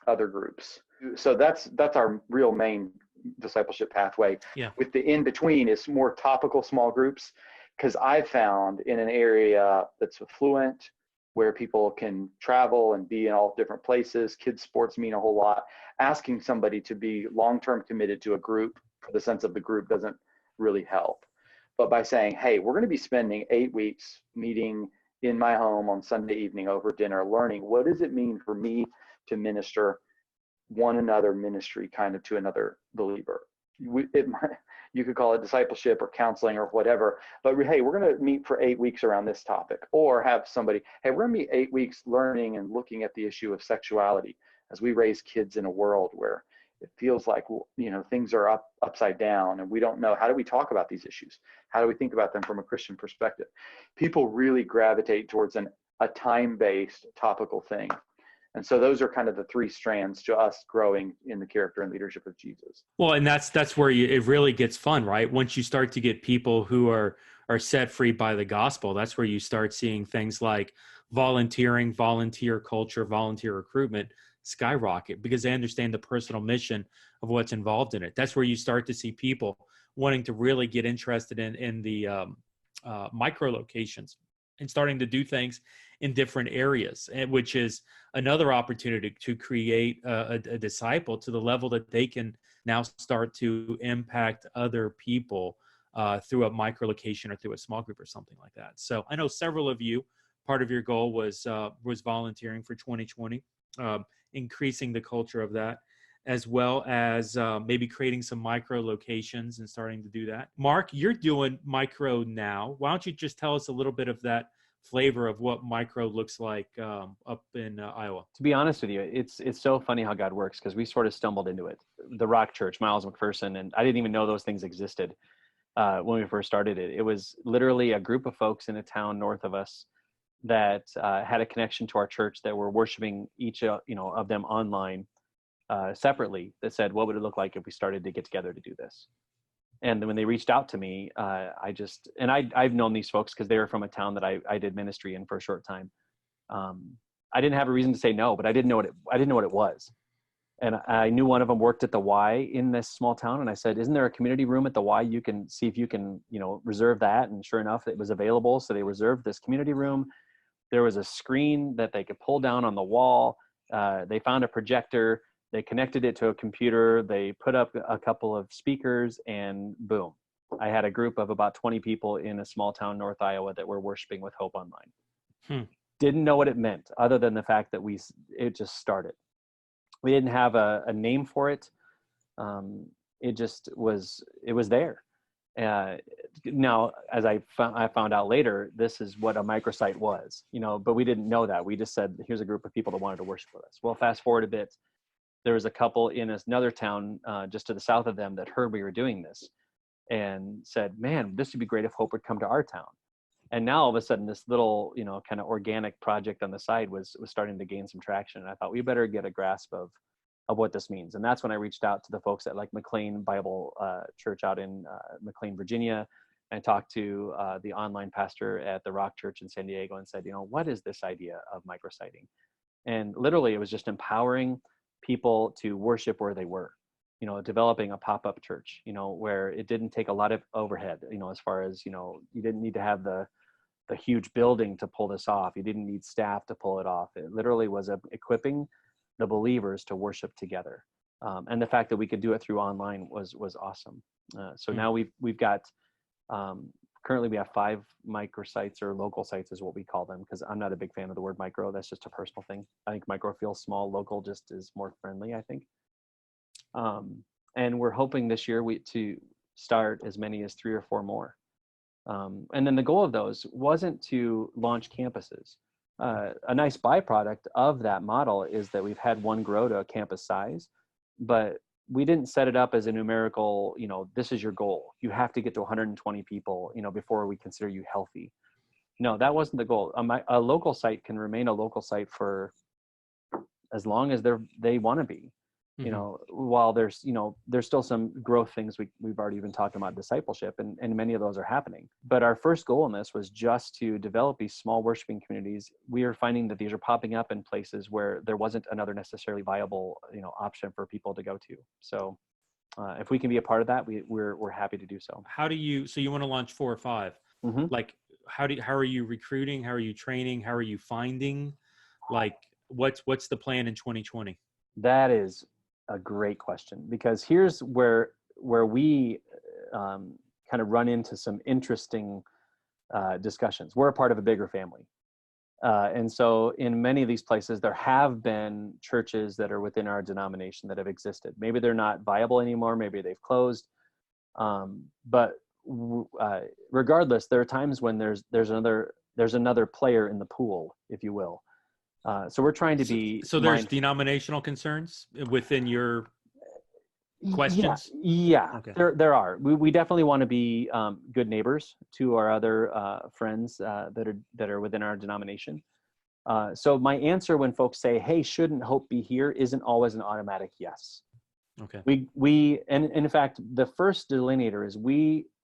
other groups. So that's our real main discipleship pathway. Yeah. With the in between is more topical small groups, because I've found in an area that's affluent, where people can travel and be in all different places, kids sports mean a whole lot. Asking somebody to be long-term committed to a group for the sense of the group doesn't really help. But by saying, hey, we're going to be spending 8 weeks meeting in my home on Sunday evening over dinner, learning what does it mean for me to minister one another ministry kind of to another believer. You could call it discipleship or counseling or whatever, but hey, we're going to meet for 8 weeks around this topic, or have somebody, hey, we're going to meet 8 weeks learning and looking at the issue of sexuality as we raise kids in a world where it feels like, things are upside down and we don't know, how do we talk about these issues? How do we think about them from a Christian perspective? People really gravitate towards a time-based topical thing. And so those are kind of the 3 strands to us growing in the character and leadership of Jesus. Well, and that's where it really gets fun, right? Once you start to get people who are set free by the gospel, that's where you start seeing things like volunteering, volunteer culture, volunteer recruitment skyrocket, because they understand the personal mission of what's involved in it. That's where you start to see people wanting to really get interested in the micro locations and starting to do things in different areas, which is another opportunity to create a disciple to the level that they can now start to impact other people through a micro location or through a small group or something like that. So I know several of you, part of your goal was volunteering for 2020, increasing the culture of that, as well as maybe creating some micro locations and starting to do that. Mark, you're doing micro now. Why don't you just tell us a little bit of that flavor of what micro looks like up in Iowa? To be honest with you, it's so funny how God works, because we sort of stumbled into it. The Rock Church, Miles McPherson, and I didn't even know those things existed when we first started it. It was literally a group of folks in a town north of us that had a connection to our church that were worshiping each of them online separately, that said, what would it look like if we started to get together to do this? And when they reached out to me, I've known these folks because they were from a town that I did ministry in for a short time. I didn't have a reason to say no, but I didn't know what it was. And I knew one of them worked at the Y in this small town. And I said, isn't there a community room at the Y? You can see if you can, reserve that. And sure enough, it was available. So they reserved this community room. There was a screen that they could pull down on the wall. They found a projector. They connected it to a computer. They put up a couple of speakers, and boom, I had a group of about 20 people in a small town, North Iowa, that were worshiping with Hope Online. Didn't know what it meant, other than the fact that it just started. We didn't have a name for it. It was there. Now, as I found out later, this is what a microsite was, but we didn't know that. We just said, here's a group of people that wanted to worship with us. Well, fast forward a bit, there was a couple in another town just to the south of them that heard we were doing this and said, man, this would be great if Hope would come to our town. And now all of a sudden this little, kind of organic project on the side was starting to gain some traction. And I thought we better get a grasp of what this means. And that's when I reached out to the folks at like McLean Bible Church out in McLean, Virginia, and talked to the online pastor at the Rock Church in San Diego and said, what is this idea of micrositing? And literally it was just empowering people to worship where they were, developing a pop-up church, where it didn't take a lot of overhead, as far as, you didn't need to have the huge building to pull this off. You didn't need staff to pull it off. It literally was equipping the believers to worship together. And the fact that we could do it through online was awesome. So now we've got, currently we have 5 microsites, or local sites is what we call them, because I'm not a big fan of the word micro. That's just a personal thing. I think micro feels small, local just is more friendly, I think. And we're hoping this year to start as many as 3 or 4 more. And then the goal of those wasn't to launch campuses. A nice byproduct of that model is that we've had one grow to a campus size, but we didn't set it up as a numerical, this is your goal. You have to get to 120 people, before we consider you healthy. No, that wasn't the goal. A local site can remain a local site for as long as they want to be. While there's still some growth things we've already been talking about, discipleship, and many of those are happening. But our first goal in this was just to develop these small worshiping communities. We are finding that these are popping up in places where there wasn't another necessarily viable, option for people to go to. So if we can be a part of that, we're happy to do so. So you want to launch 4 or 5? Mm-hmm. Like, how are you recruiting? How are you training? How are you finding? Like, what's the plan in 2020? That is a great question, because here's where we kind of run into some interesting discussions. We're a part of a bigger family. And so in many of these places, there have been churches that are within our denomination that have existed. Maybe they're not viable anymore. Maybe they've closed. But regardless, there are times when there's another player in the pool, if you will. So we're trying to be. So there's denominational concerns within your questions? Yeah. Okay. There are. We definitely want to be good neighbors to our other friends that are within our denomination. So my answer when folks say, "Hey, shouldn't Hope be here?" isn't always an automatic yes. Okay. And in fact, the first delineator is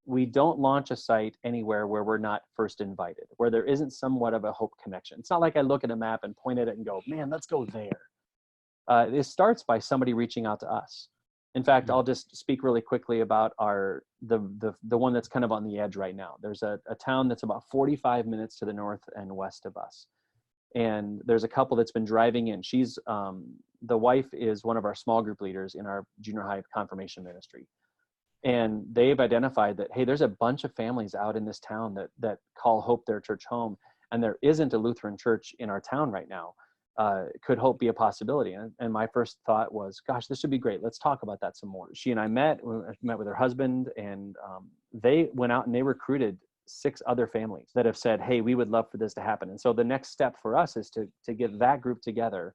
we don't launch a site anywhere where we're not first invited, where there isn't somewhat of a Hope connection. It's not like I look at a map and point at it and go, man, let's go there. It starts by somebody reaching out to us. In fact, I'll just speak really quickly about the one that's kind of on the edge right now. There's a town that's about 45 minutes to the north and west of us. And there's a couple that's been driving in. She's, the wife is one of our small group leaders in our junior high confirmation ministry. And they've identified that, hey, there's a bunch of families out in this town that call Hope their church home, and there isn't a Lutheran church in our town right now. Could Hope be a possibility? And my first thought was, gosh, this would be great. Let's talk about that some more. She and I met with her husband, and they went out and they recruited 6 other families that have said, hey, we would love for this to happen. And so the next step for us is to get that group together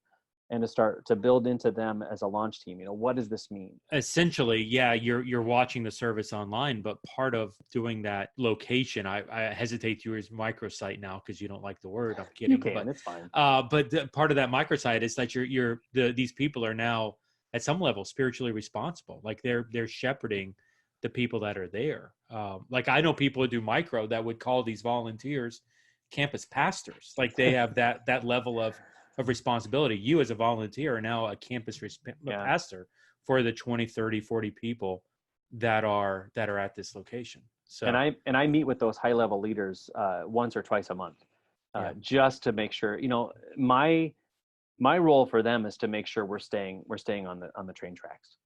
and to start to build into them as a launch team. What does this mean? Essentially, yeah, you're watching the service online, but part of doing that location, I hesitate to use microsite now because you don't like the word. I'm kidding. You can, but it's fine. But part of that microsite is that these people are now at some level spiritually responsible. Like they're shepherding the people that are there. Like I know people who do micro that would call these volunteers campus pastors. Like they have that level of responsibility. You as a volunteer are now a campus pastor for the 20, 30, 40 people that are at this location. So and I meet with those high level leaders once or twice a month, just to make sure, my role for them is to make sure we're staying on the train tracks,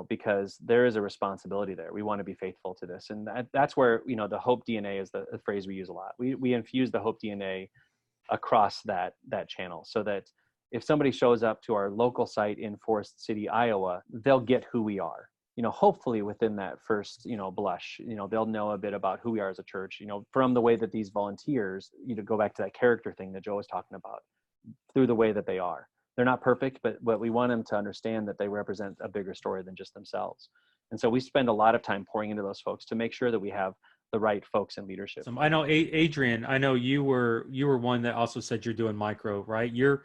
because there is a responsibility there. We want to be faithful to this. And that's where, the Hope DNA is the phrase we use a lot. We infuse the Hope DNA across that channel, so that if somebody shows up to our local site in Forest City, Iowa, they'll get who we are. hopefully within that first, blush, they'll know a bit about who we are as a church, from the way that these volunteers, go back to that character thing that Joe was talking about, through the way that they are. They're not perfect, but we want them to understand that they represent a bigger story than just themselves. And so we spend a lot of time pouring into those folks to make sure that we have the right folks in leadership. I know, Adrian, I know you were one that also said you're doing micro, right? You're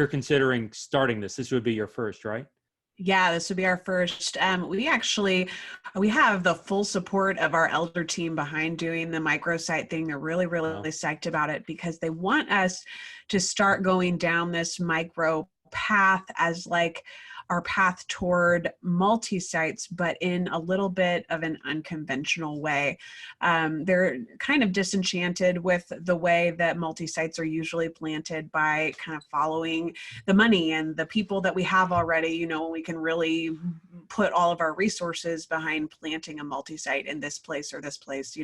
considering starting this. This would be your first, right? Yeah, this would be our first. We have the full support of our elder team behind doing the microsite thing. They're really, really Wow. psyched about it because they want us to start going down this micro path as like our path toward multi-sites, but in a little bit of an unconventional way. They're kind of disenchanted with the way that multi-sites are usually planted by kind of following the money and the people that we have already. We can really put all of our resources behind planting a multi-site in this place or this place,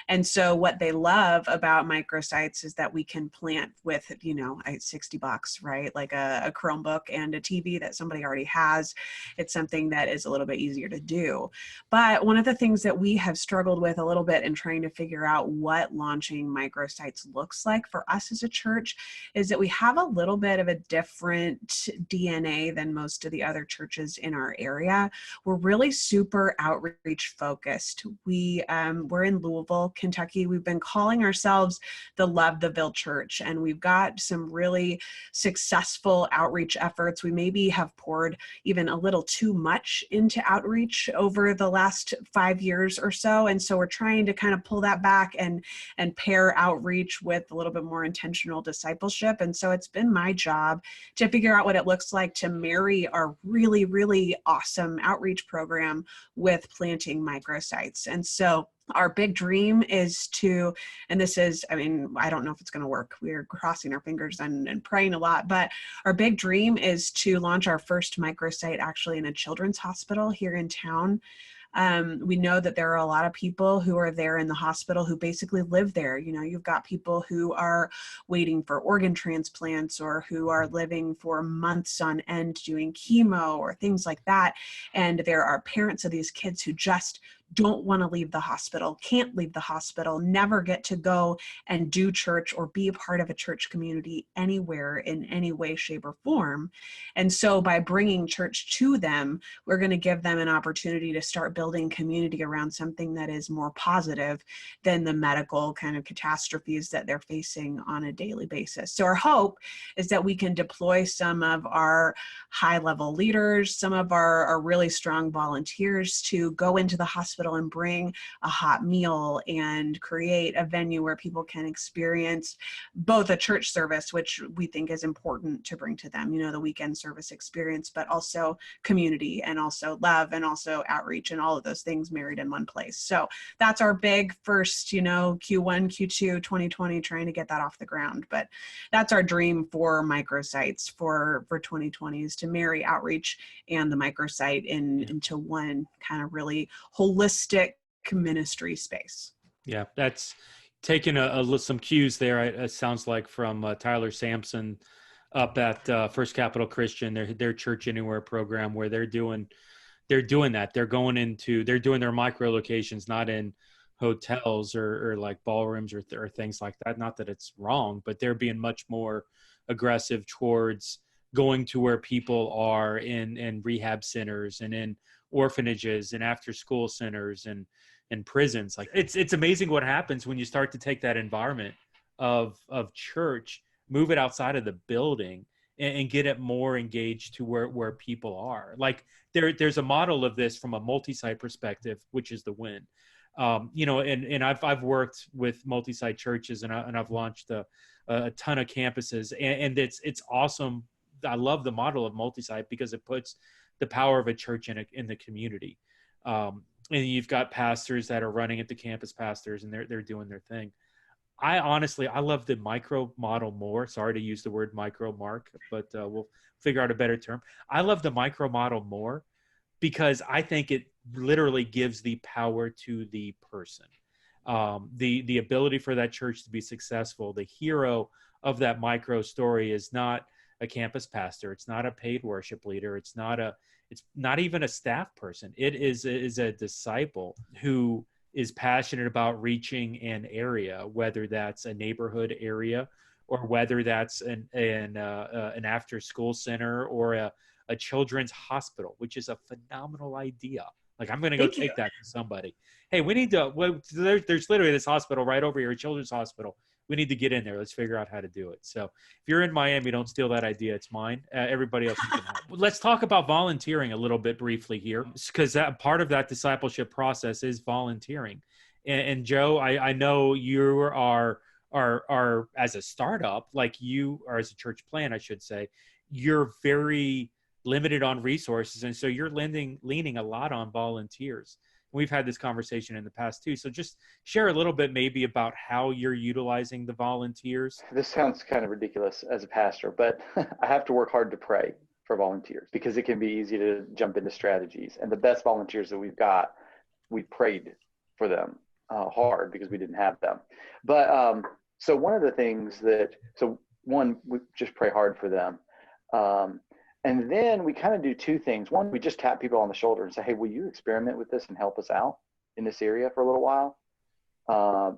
And so what they love about microsites is that we can plant with, $60, right? Like a Chromebook and a TV that somebody already has. It's something that is a little bit easier to do. But one of the things that we have struggled with a little bit in trying to figure out what launching microsites looks like for us as a church is that we have a little bit of a different DNA than most of the other churches in our area. We're really super outreach focused. We're in Louisville, Kentucky. We've been calling ourselves the Love the Ville Church, and we've got some really successful outreach efforts. We maybe have poured even a little too much into outreach over the last 5 years or so. And so we're trying to kind of pull that back and pair outreach with a little bit more intentional discipleship. And so it's been my job to figure out what it looks like to marry our really, really awesome outreach program with planting microsites. And so our big dream is to, and this is, I don't know if it's going to work. We're crossing our fingers and praying a lot, but our big dream is to launch our first microsite actually in a children's hospital here in town. We know that there are a lot of people who are there in the hospital who basically live there. You've got people who are waiting for organ transplants or who are living for months on end doing chemo or things like that. And there are parents of these kids who just don't want to leave the hospital, can't leave the hospital, never get to go and do church or be a part of a church community anywhere in any way, shape, or form. And so by bringing church to them, we're going to give them an opportunity to start building community around something that is more positive than the medical kind of catastrophes that they're facing on a daily basis. So our hope is that we can deploy some of our high-level leaders, some of our really strong volunteers to go into the hospital and bring a hot meal and create a venue where people can experience both a church service, which we think is important to bring to them, the weekend service experience, but also community and also love and also outreach and all of those things married in one place. So that's our big first, Q1, Q2, 2020, trying to get that off the ground. But that's our dream for microsites for 2020 is to marry outreach and the microsite into one kind of really holistic ministry space. Yeah, that's taking some cues there. It sounds like from Tyler Sampson up at First Capital Christian, their Church Anywhere program, where they're doing that. They're doing their micro locations, not in hotels or like ballrooms or things like that. Not that it's wrong, but they're being much more aggressive towards going to where people are in rehab centers and in orphanages and after school centers and prisons. Like it's amazing what happens when you start to take that environment of church, move it outside of the building and get it more engaged to where people are. Like there's a model of this from a multi-site perspective, which is the win. And I've worked with multi-site churches and I've launched a ton of campuses and it's awesome. I love the model of multi-site because it puts the power of a church in the community. And you've got pastors that are running at the campus pastors and they're doing their thing. I love the micro model more. Sorry to use the word micro, Mark, but we'll figure out a better term. I love the micro model more because I think it literally gives the power to the person. The ability for that church to be successful. The hero of that micro story is not a campus pastor. It's not a paid worship leader. It's not even a staff person. It is a disciple who is passionate about reaching an area, whether that's a neighborhood area or whether that's an after school center or a children's hospital, which is a phenomenal idea. Like, I'm going to go Thank you. take that to somebody. Hey, we need to, well, there's literally this hospital right over here, a children's hospital. We need to get in there. Let's figure out how to do it. So if you're in Miami, don't steal that idea. It's mine. Everybody else can help. Let's talk about volunteering a little bit briefly here, because that part of that discipleship process is volunteering. And Joe, I know you are as a startup, like you are as a church plant, I should say, you're very limited on resources. And so you're leaning a lot on volunteers. We've had this conversation in the past too. So just share a little bit maybe about how you're utilizing the volunteers. This sounds kind of ridiculous as a pastor, but I have to work hard to pray for volunteers because it can be easy to jump into strategies. And the best volunteers that we've got, we prayed for them hard because we didn't have them. But so one of the things one, we just pray hard for them. And then we kind of do two things. One, we just tap people on the shoulder and say, hey, will you experiment with this and help us out in this area for a little while?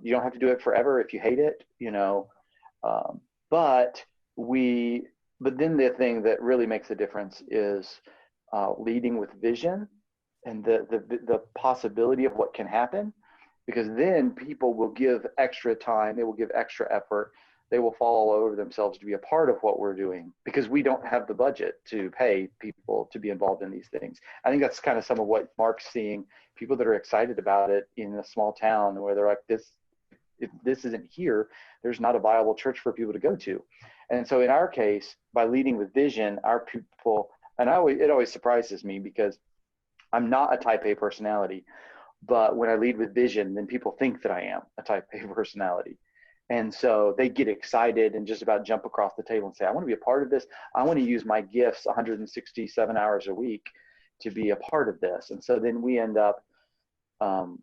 You don't have to do it forever if you hate it, but then the thing that really makes a difference is leading with vision and the possibility of what can happen, because then people will give extra time, they will give extra effort. They will fall all over themselves to be a part of what we're doing because we don't have the budget to pay people to be involved in these things. I think that's kind of some of what Mark's seeing, people that are excited about it in a small town where they're like, if this isn't here, there's not a viable church for people to go to. And so in our case, by leading with vision, our people, and it always surprises me because I'm not a type A personality, but when I lead with vision, then people think that I am a type A personality. And so they get excited and just about jump across the table and say, I want to be a part of this. I want to use my gifts 167 hours a week to be a part of this. And so then we end up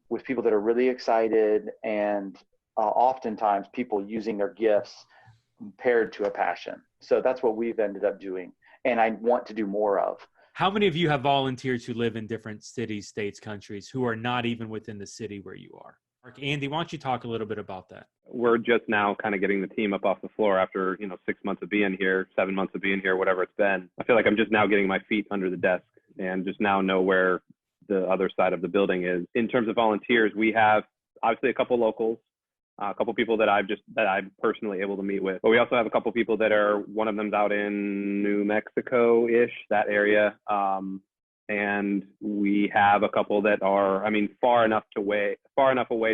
with people that are really excited and oftentimes people using their gifts paired to a passion. So that's what we've ended up doing. And I want to do more of. How many of you have volunteers who live in different cities, states, countries, who are not even within the city where you are? Andy, why don't you talk a little bit about that? We're just now kind of getting the team up off the floor after, 6 months of being here, 7 months of being here, whatever it's been. I feel like I'm just now getting my feet under the desk and just now know where the other side of the building is. In terms of volunteers, we have obviously a couple locals, a couple people that I'm personally able to meet with, but we also have a couple people that one of them's out in New Mexico-ish, that area. And we have a couple that are, far enough away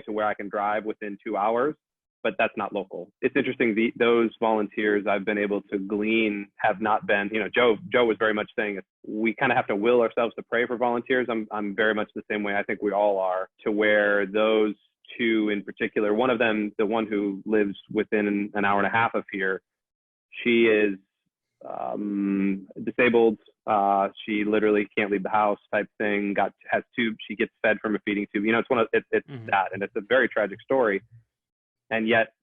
to where I can drive within 2 hours, but that's not local. It's interesting. Those volunteers I've been able to glean have not been, Joe was very much saying we kind of have to will ourselves to pray for volunteers. I'm very much the same way. I think we all are, to where those two in particular, one of them, the one who lives within an hour and a half of here, she is disabled. She literally can't leave the house type thing, has tubes, she gets fed from a feeding tube. It's that, and it's a very tragic story. And yet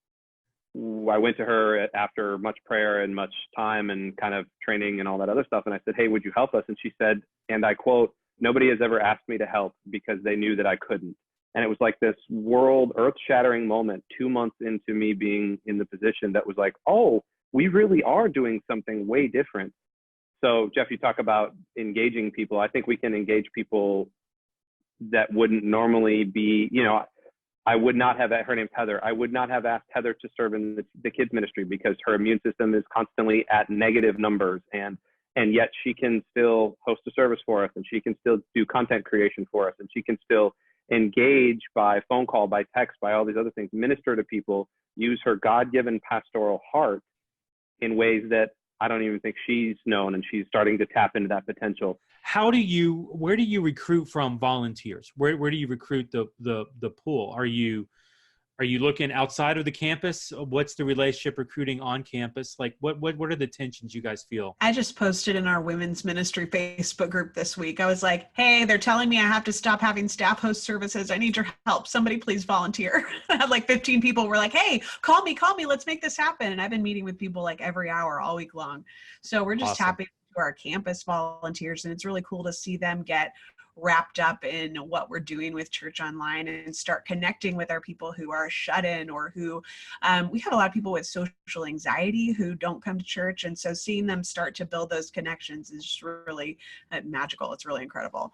I went to her after much prayer and much time and kind of training and all that other stuff. And I said, hey, would you help us? And she said, and I quote, nobody has ever asked me to help because they knew that I couldn't. And it was like this earth-shattering moment 2 months into me being in the position that was like, oh, we really are doing something way different. So Jeff, you talk about engaging people. I think we can engage people that wouldn't normally be, I would not have, her name's Heather. I would not have asked Heather to serve in the kids ministry because her immune system is constantly at negative numbers. And yet she can still host a service for us, and she can still do content creation for us, and she can still engage by phone call, by text, by all these other things, minister to people, use her God-given pastoral heart in ways that I don't even think she's known, and she's starting to tap into that potential. Where do you recruit from volunteers? Where do you recruit the pool? Are you Are you looking outside of the campus? What's the relationship recruiting on campus? Like what are the tensions you guys feel? I just posted in our women's ministry Facebook group this week. I was like, hey, they're telling me I have to stop having staff host services. I need your help. Somebody please volunteer. I had like 15 people were like, hey, call me. Let's make this happen. And I've been meeting with people like every hour all week long. So we're just Awesome. happy to our campus volunteers. And it's really cool to see them get wrapped up in what we're doing with Church Online and start connecting with our people who are shut in or who we have a lot of people with social anxiety who don't come to church. And so seeing them start to build those connections is just really magical. It's really incredible.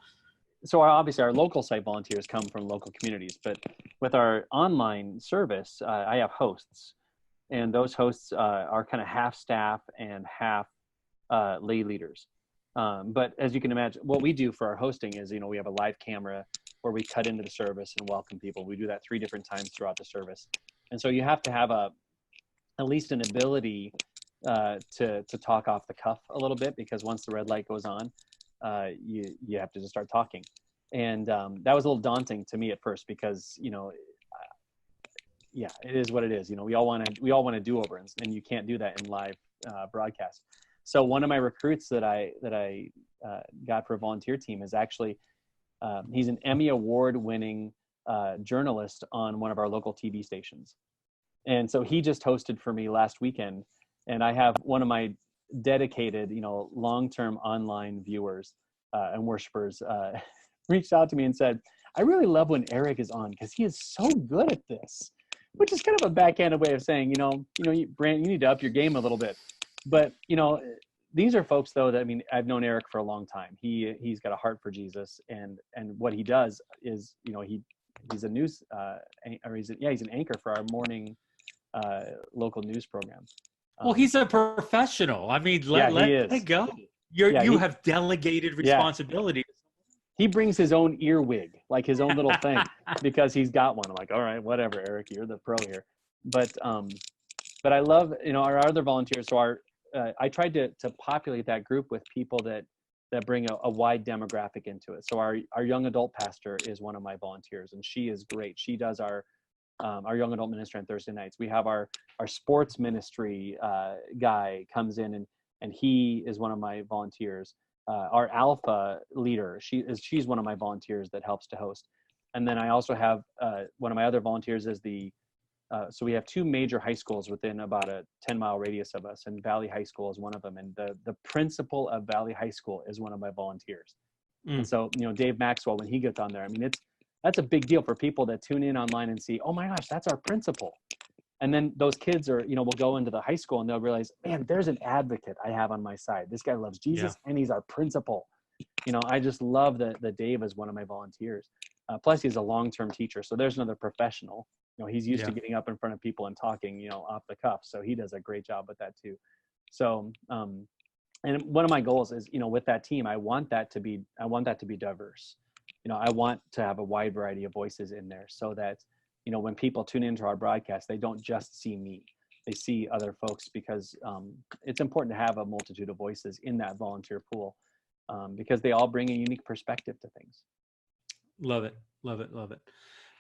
So obviously our local site volunteers come from local communities, but with our online service, I have hosts, and those hosts are kind of half staff and half lay leaders. But as you can imagine, what we do for our hosting is, we have a live camera where we cut into the service and welcome people. We do that 3 different times throughout the service. And so you have to have at least an ability to talk off the cuff a little bit, because once the red light goes on, you have to just start talking. And that was a little daunting to me at first, because, yeah, it is what it is. We all want to do over, and you can't do that in live broadcast. So one of my recruits that I got for a volunteer team is actually, he's an Emmy Award-winning journalist on one of our local TV stations. And so he just hosted for me last weekend. And I have one of my dedicated, long-term online viewers and worshipers reached out to me and said, I really love when Eric is on, because he is so good at this, which is kind of a backhanded way of saying, Brant, you need to up your game a little bit. But, these are folks, though, that, I've known Eric for a long time. He's got a heart for Jesus, and what he does is, he's a news, he's an anchor for our morning local news program. Well, he's a professional. Let he is. it go. You have delegated responsibility. He brings his own earwig, like his own little thing, because he's got one. I'm like, all right, whatever, Eric, you're the pro here. But I love, our other volunteers. So I tried to populate that group with people that bring a wide demographic into it. So our young adult pastor is one of my volunteers, and she is great. She does our young adult ministry on Thursday nights. We have our sports ministry guy comes in, and he is one of my volunteers. Our Alpha leader, she's one of my volunteers that helps to host. And then I also have one of my other volunteers is so we have 2 major high schools within about a 10-mile radius of us, and Valley High School is one of them. And the principal of Valley High School is one of my volunteers. And so, Dave Maxwell, when he gets on there, that's a big deal for people that tune in online and see, oh my gosh, that's our principal. And then those kids will go into the high school and they'll realize, man, there's an advocate I have on my side. This guy loves Jesus and he's our principal. I just love that Dave is one of my volunteers. Plus he's a long-term teacher. So there's another professional. He's used to getting up in front of people and talking, off the cuff. So he does a great job with that too. So, and one of my goals is, with that team, I want that to be diverse. I want to have a wide variety of voices in there, so that, when people tune into our broadcast, they don't just see me, they see other folks, because it's important to have a multitude of voices in that volunteer pool, because they all bring a unique perspective to things. Love it.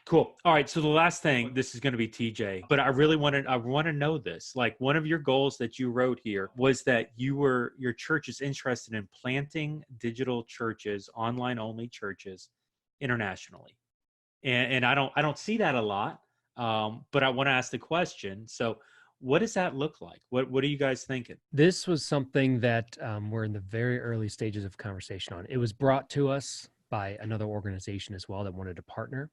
Cool. All right. So the last thing, this is going to be TJ, but I want to know this. Like, one of your goals that you wrote here was that your church is interested in planting digital churches, online only churches, internationally. And I don't see that a lot. But I want to ask the question. So what does that look like? What are you guys thinking? This was something that we're in the very early stages of conversation on. It was brought to us by another organization as well that wanted to partner.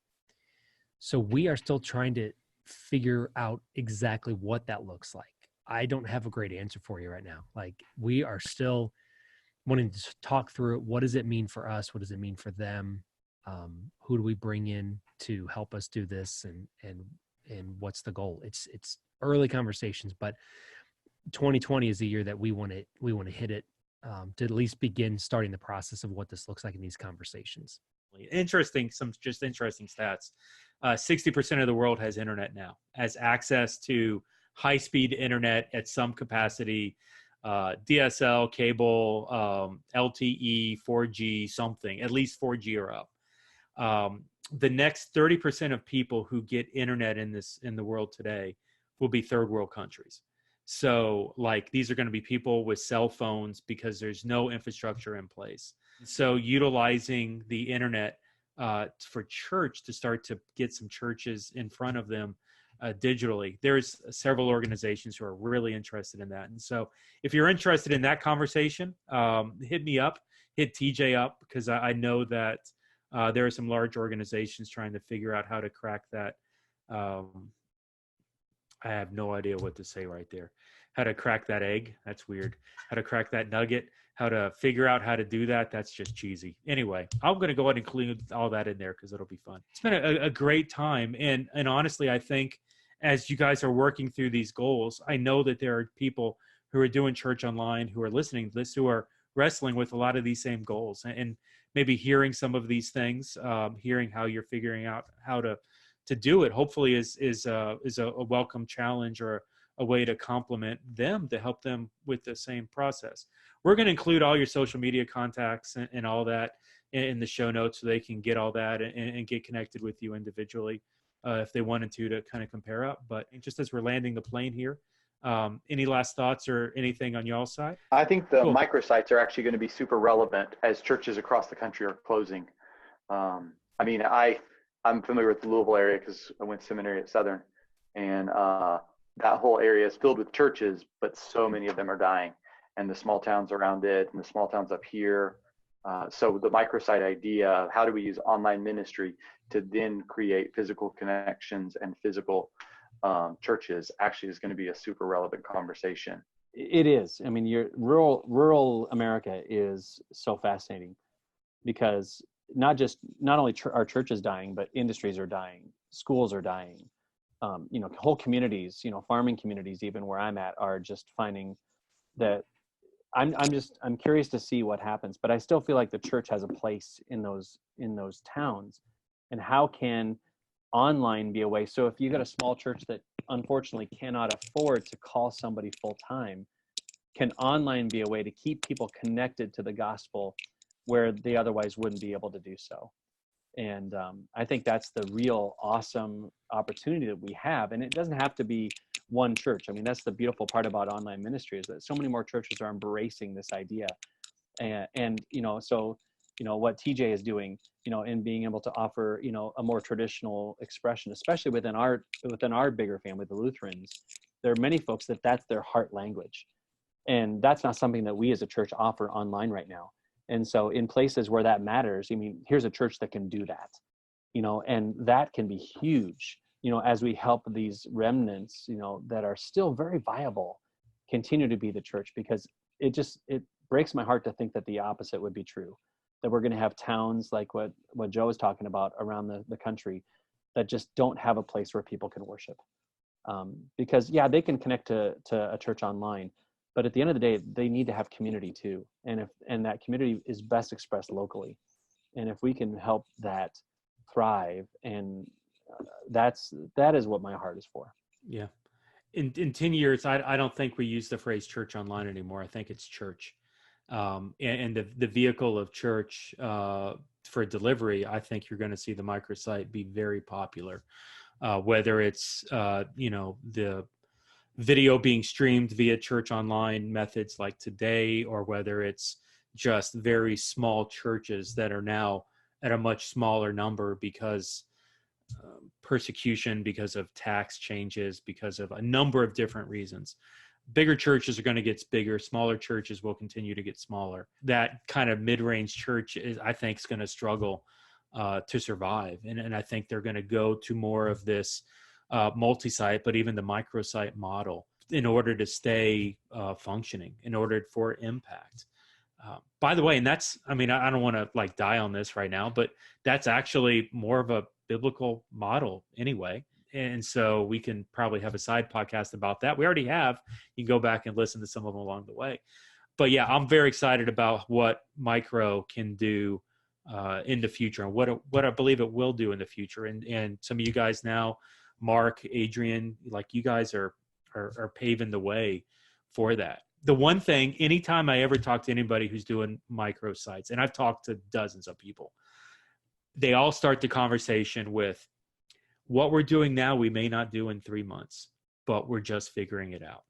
So we are still trying to figure out exactly what that looks like. I don't have a great answer for you right now. Like, we are still wanting to talk through it. What does it mean for us? What does it mean for them? Who do we bring in to help us do this? And what's the goal? It's early conversations, but 2020 is the year that we want to hit it, to at least begin starting the process of what this looks like in these conversations. Interesting stats. 60% of the world has internet now, has access to high-speed internet at some capacity, DSL, cable, LTE, 4G, something, at least 4G or up. the next 30% of people who get internet in the world today will be third world countries. So like these are going to be people with cell phones because there's no infrastructure in place. So utilizing the internet for church to start to get some churches in front of them digitally. There's several organizations who are really interested in that. And so if you're interested in that conversation, hit me up, hit TJ up, because I know that there are some large organizations trying to figure out how to crack that. I have no idea what to say right there. How to crack that egg. That's weird. How to crack that nugget. How to figure out how to do that. That's just cheesy. Anyway, I'm going to go ahead and include all that in there because it'll be fun. It's been a great time. And honestly, I think as you guys are working through these goals, I know that there are people who are doing church online, who are listening to this, who are wrestling with a lot of these same goals, and maybe hearing some of these things, hearing how you're figuring out how to do it, hopefully is a welcome challenge or a way to compliment them, to help them with the same process. We're going to include all your social media contacts and all that in the show notes, so they can get all that and get connected with you individually if they wanted to kind of compare up. But just as we're landing the plane here, any last thoughts or anything on y'all's side? I think the Cool. microsites are actually going to be super relevant as churches across the country are closing. I mean, I'm familiar with the Louisville area because I went to seminary at Southern, and that whole area is filled with churches, but so many of them are dying, and the small towns around it and the small towns up here. So the microsite idea of how do we use online ministry to then create physical connections and physical churches actually is going to be a super relevant conversation. It is. I mean, rural America is so fascinating because not only are churches dying, but industries are dying, schools are dying. Whole communities, farming communities, even where I'm at, are just finding that I'm curious to see what happens, but I still feel like the church has a place in those towns. And how can online be a way? So if you got a small church that unfortunately cannot afford to call somebody full time, can online be a way to keep people connected to the gospel where they otherwise wouldn't be able to do so? And I think that's the real awesome opportunity that we have. And it doesn't have to be one church. I mean, that's the beautiful part about online ministry, is that so many more churches are embracing this idea. And what TJ is doing, in being able to offer, a more traditional expression, especially within our bigger family, the Lutherans. There are many folks that's their heart language. And that's not something that we as a church offer online right now. And so in places where that matters, here's a church that can do that, and that can be huge, as we help these remnants, that are still very viable, continue to be the church, because it breaks my heart to think that the opposite would be true, that we're going to have towns like what Joe was talking about around the country that just don't have a place where people can worship. Because they can connect to a church online, but at the end of the day, they need to have community too. And that community is best expressed locally. And if we can help that thrive, and that is what my heart is for. Yeah. In 10 years, I don't think we use the phrase church online anymore. I think it's church. And the vehicle of church for delivery, I think you're going to see the microsite be very popular. Whether it's, the video being streamed via church online methods like today, or whether it's just very small churches that are now at a much smaller number because persecution, because of tax changes, because of a number of different reasons. Bigger churches are going to get bigger. Smaller churches will continue to get smaller. That kind of mid-range church I think is going to struggle to survive. And I think they're going to go to more of this multi-site, but even the microsite model, in order to stay functioning, in order for impact. By the way, and that's, I don't want to die on this right now, but that's actually more of a biblical model anyway. And so we can probably have a side podcast about that. We already have. You can go back and listen to some of them along the way. But yeah, I'm very excited about what micro can do in the future, and what I believe it will do in the future. And some of you guys now, Mark, Adrian, you guys are paving the way for that. The one thing, anytime I ever talk to anybody who's doing micro sites, and I've talked to dozens of people, they all start the conversation with, what we're doing now, we may not do in 3 months, but we're just figuring it out.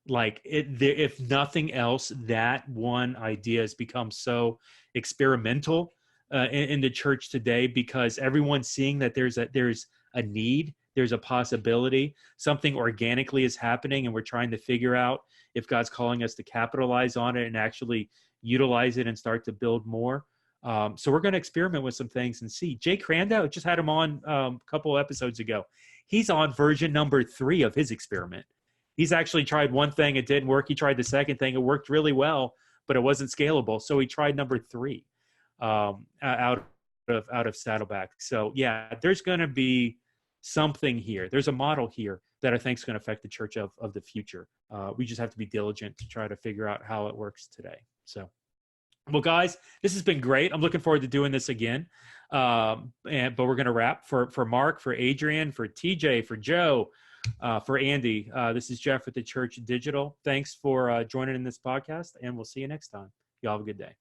Like if nothing else, that one idea has become so experimental in the church today, because everyone's seeing that there's a need, there's a possibility, something organically is happening, and we're trying to figure out if God's calling us to capitalize on it and actually utilize it and start to build more. So we're going to experiment with some things and see. Jay Crandall, just had him on a couple episodes ago. He's on version number 3 of his experiment. He's actually tried one thing, it didn't work. He tried the second thing, it worked really well, but it wasn't scalable. So he tried number 3 out of Saddleback. So yeah, there's going to be something here. There's a model here that I think is going to affect the church of the future. We just have to be diligent to try to figure out how it works today. So. Well, guys, this has been great. I'm looking forward to doing this again. But we're going to wrap for Mark, for Adrian, for TJ, for Joe, for Andy. This is Jeff with the Church Digital. Thanks for joining in this podcast, and we'll see you next time. Y'all have a good day.